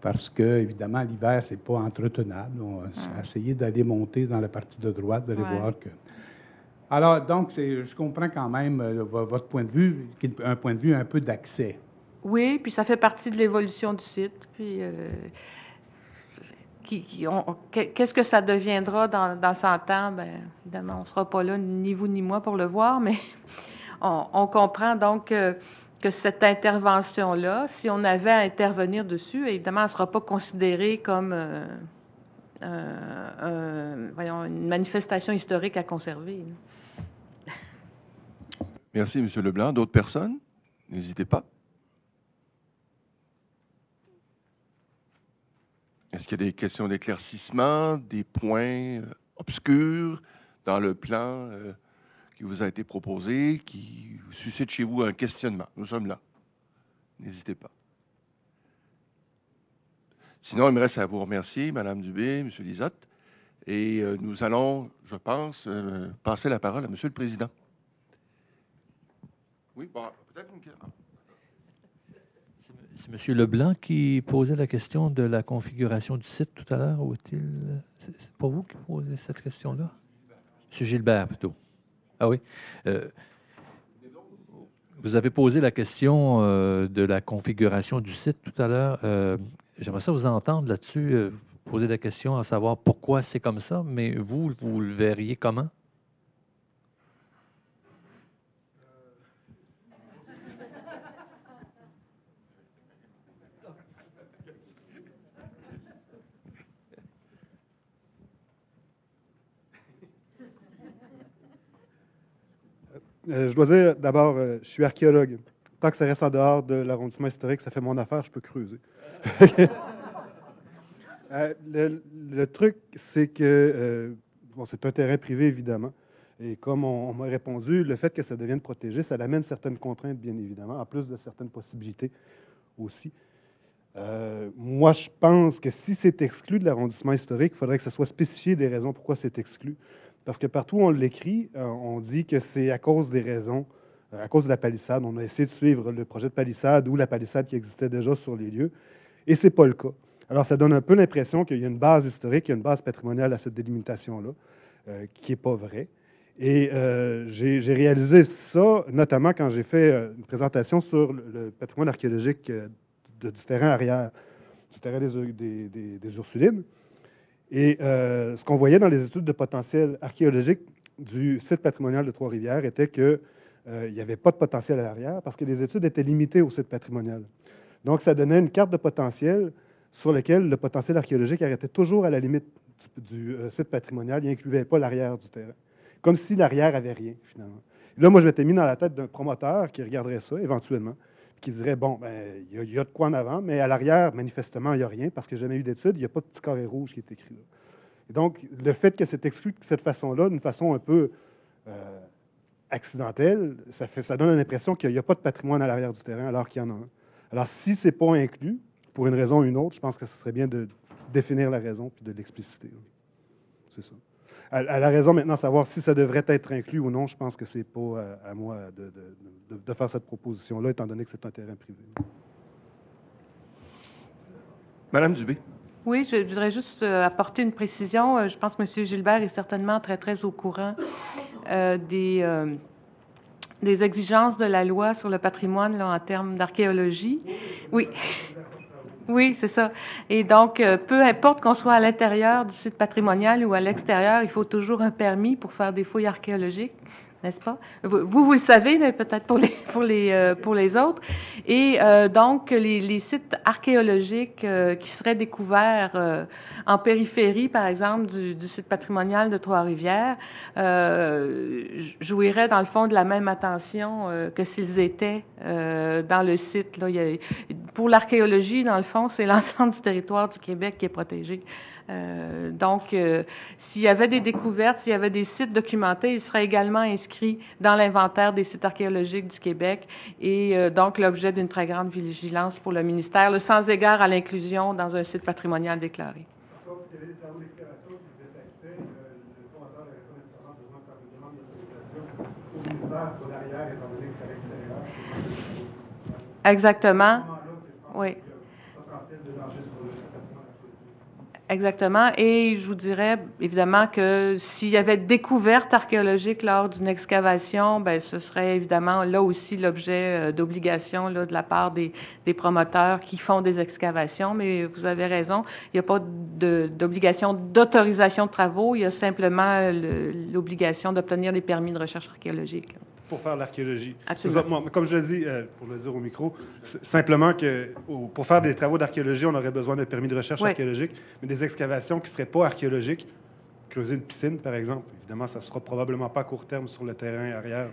parce que, évidemment, l'hiver, c'est pas entretenable. On a essayé d'aller monter dans la partie de droite, d'aller voir que... Alors, donc, je comprends quand même votre point de vue, qui est un point de vue un peu d'accès. Oui, puis ça fait partie de l'évolution du site. Puis, qu'est-ce que ça deviendra dans 100 ans? Bien, évidemment, on ne sera pas là, ni vous ni moi, pour le voir, mais on comprend donc que cette intervention-là, si on avait à intervenir dessus, évidemment, elle ne sera pas considérée comme voyons, une manifestation historique à conserver. Merci, M. Leblanc. D'autres personnes? N'hésitez pas. Est-ce qu'il y a des questions d'éclaircissement, des points obscurs dans le plan qui vous a été proposé, qui suscite chez vous un questionnement? Nous sommes là. N'hésitez pas. Sinon, il me reste à vous remercier, Mme Dubé, M. Lisotte, et nous allons, je pense, passer la parole à M. le Président. Oui, bon, peut-être une question. C'est M. Leblanc qui posait la question de la configuration du site tout à l'heure, ou est-il... C'est pas vous qui posez cette question-là? M. Gilbert, plutôt. Ah oui. Vous avez posé la question de la configuration du site tout à l'heure. J'aimerais ça vous entendre là-dessus, poser la question à savoir pourquoi c'est comme ça, mais vous le verriez comment? Je dois dire, d'abord, je suis archéologue. Tant que ça reste en dehors de l'arrondissement historique, ça fait mon affaire, je peux creuser. Le truc, c'est que, bon, c'est un terrain privé, évidemment. Et comme on m'a répondu, le fait que ça devienne protégé, ça amène certaines contraintes, bien évidemment, en plus de certaines possibilités aussi. Moi, je pense que si c'est exclu de l'arrondissement historique, il faudrait que ce soit spécifié des raisons pourquoi c'est exclu. Parce que partout où on l'écrit, on dit que c'est à cause des raisons, à cause de la palissade. On a essayé de suivre le projet de palissade ou la palissade qui existait déjà sur les lieux, et c'est pas le cas. Alors, ça donne un peu l'impression qu'il y a une base historique, qu'il y a une base patrimoniale à cette délimitation-là, qui n'est pas vraie. Et j'ai réalisé ça, notamment quand j'ai fait une présentation sur le patrimoine archéologique du terrain arrière, du terrain des Ursulines. Et ce qu'on voyait dans les études de potentiel archéologique du site patrimonial de Trois-Rivières était qu'il n'y avait pas de potentiel à l'arrière parce que les études étaient limitées au site patrimonial. Donc, ça donnait une carte de potentiel sur laquelle le potentiel archéologique arrêtait toujours à la limite du site patrimonial. Il n'incluait pas l'arrière du terrain. Comme si l'arrière avait rien, finalement. Et là, moi, je m'étais mis dans la tête d'un promoteur qui regarderait ça, éventuellement, qui dirait, bon, ben, il y a de quoi en avant, mais à l'arrière, manifestement, il n'y a rien, parce que j'ai jamais eu d'études, il n'y a pas de petit carré rouge qui est écrit là. Et donc, le fait que c'est exclu de cette façon-là, d'une façon un peu accidentelle, ça donne l'impression qu'il n'y a pas de patrimoine à l'arrière du terrain, alors qu'il y en a un. Alors, si c'est pas inclus, pour une raison ou une autre, je pense que ce serait bien de définir la raison puis de l'expliciter. C'est ça. À la raison maintenant, savoir si ça devrait être inclus ou non, je pense que c'est pas à moi de faire cette proposition-là, étant donné que c'est un terrain privé. Madame Dubé. Oui, je voudrais juste apporter une précision. Je pense que M. Gilbert est certainement très au courant des exigences de la loi sur le patrimoine là, en termes d'archéologie. Oui. Oui, c'est ça. Et donc, peu importe qu'on soit à l'intérieur du site patrimonial ou à l'extérieur, il faut toujours un permis pour faire des fouilles archéologiques, n'est-ce pas? Vous le savez, mais peut-être pour les autres. Et donc, les sites archéologiques qui seraient découverts en périphérie, par exemple, du site patrimonial de Trois-Rivières, jouiraient dans le fond de la même attention que s'ils étaient dans le site. Là, pour l'archéologie, dans le fond, c'est l'ensemble du territoire du Québec qui est protégé. Donc, s'il y avait des découvertes, s'il y avait des sites documentés, ils seraient également inscrits dans l'inventaire des sites archéologiques du Québec et donc l'objet d'une très grande vigilance pour le ministère, là, sans égard à l'inclusion dans un site patrimonial déclaré. Exactement. Oui. Exactement. Et je vous dirais, évidemment, que s'il y avait découverte archéologique lors d'une excavation, ben ce serait évidemment là aussi l'objet d'obligation là, de la part des promoteurs qui font des excavations. Mais vous avez raison, il n'y a pas d'obligation d'autorisation de travaux, il y a simplement l'obligation d'obtenir des permis de recherche archéologique. pour faire l'archéologie. Absolument. Moi, comme je le dis, pour le dire au micro, simplement que pour faire des travaux d'archéologie, on aurait besoin d'un permis de recherche Oui. archéologique, mais des excavations qui ne seraient pas archéologiques, creuser une piscine, par exemple, évidemment, ça ne sera probablement pas à court terme sur le terrain arrière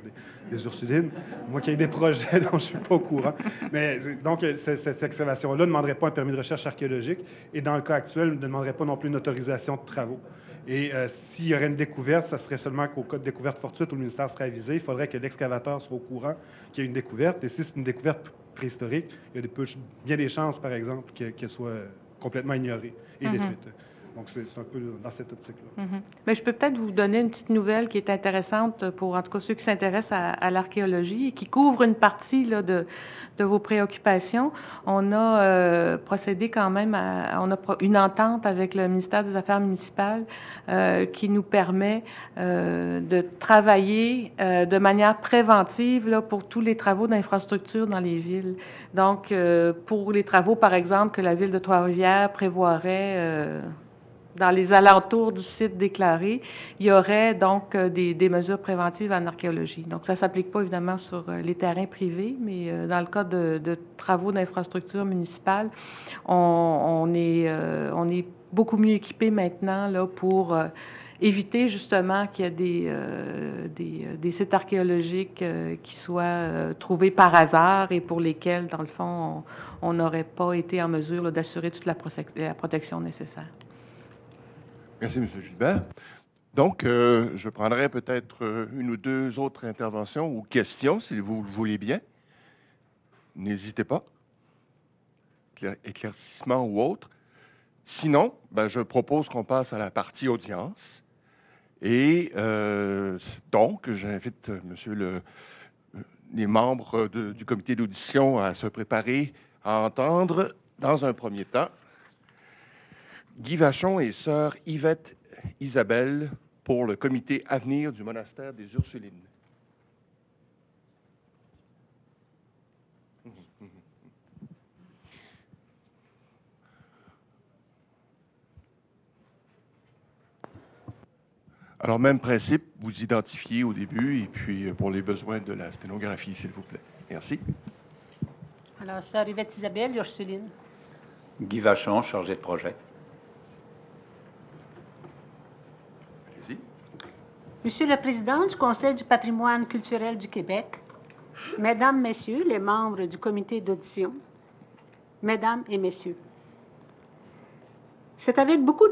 des Ursulines. Moi qui ai des projets dont je ne suis pas au courant. Mais donc, cette excavation-là ne demanderait pas un permis de recherche archéologique et dans le cas actuel, ne demanderait pas non plus une autorisation de travaux. Et s'il y aurait une découverte, ça serait seulement qu'au cas de découverte fortuite où le ministère serait avisé, il faudrait que l'excavateur soit au courant qu'il y a une découverte. Et si c'est une découverte préhistorique, il y a bien des chances, par exemple, qu'elle soit complètement ignorée et détruite. Donc, c'est un peu dans cette optique-là. Mais je peux peut-être vous donner une petite nouvelle qui est intéressante pour, en tout cas, ceux qui s'intéressent à l'archéologie et qui couvre une partie là, de vos préoccupations. On a procédé quand même on a une entente avec le ministère des Affaires municipales qui nous permet de travailler de manière préventive là, pour tous les travaux d'infrastructure dans les villes. Donc, pour les travaux, par exemple, que la ville de Trois-Rivières prévoirait dans les alentours du site déclaré, il y aurait donc des mesures préventives en archéologie. Donc, ça ne s'applique pas évidemment sur les terrains privés, mais dans le cas de travaux d'infrastructure municipale, on est beaucoup mieux équipé maintenant là, pour éviter justement qu'il y ait des sites archéologiques qui soient trouvés par hasard et pour lesquels, dans le fond, on n'aurait pas été en mesure là, d'assurer toute la protection nécessaire. Merci, M. Gilbert. Donc, je prendrai peut-être une ou deux autres interventions ou questions, si vous le voulez bien. N'hésitez pas. Éclaircissement ou autre. Sinon, je propose qu'on passe à la partie audience. Et donc, j'invite les membres du comité d'audition à se préparer à entendre, dans un premier temps, Guy Vachon et sœur Yvette Isabelle pour le comité Avenir du monastère des Ursulines. Alors, même principe, vous identifiez au début et puis pour les besoins de la sténographie, s'il vous plaît. Merci. Alors, sœur Yvette Isabelle, Ursuline. Guy Vachon, chargé de projet. Monsieur le Président du Conseil du patrimoine culturel du Québec, Mesdames, Messieurs, les membres du comité d'audition, Mesdames et Messieurs, c'est avec beaucoup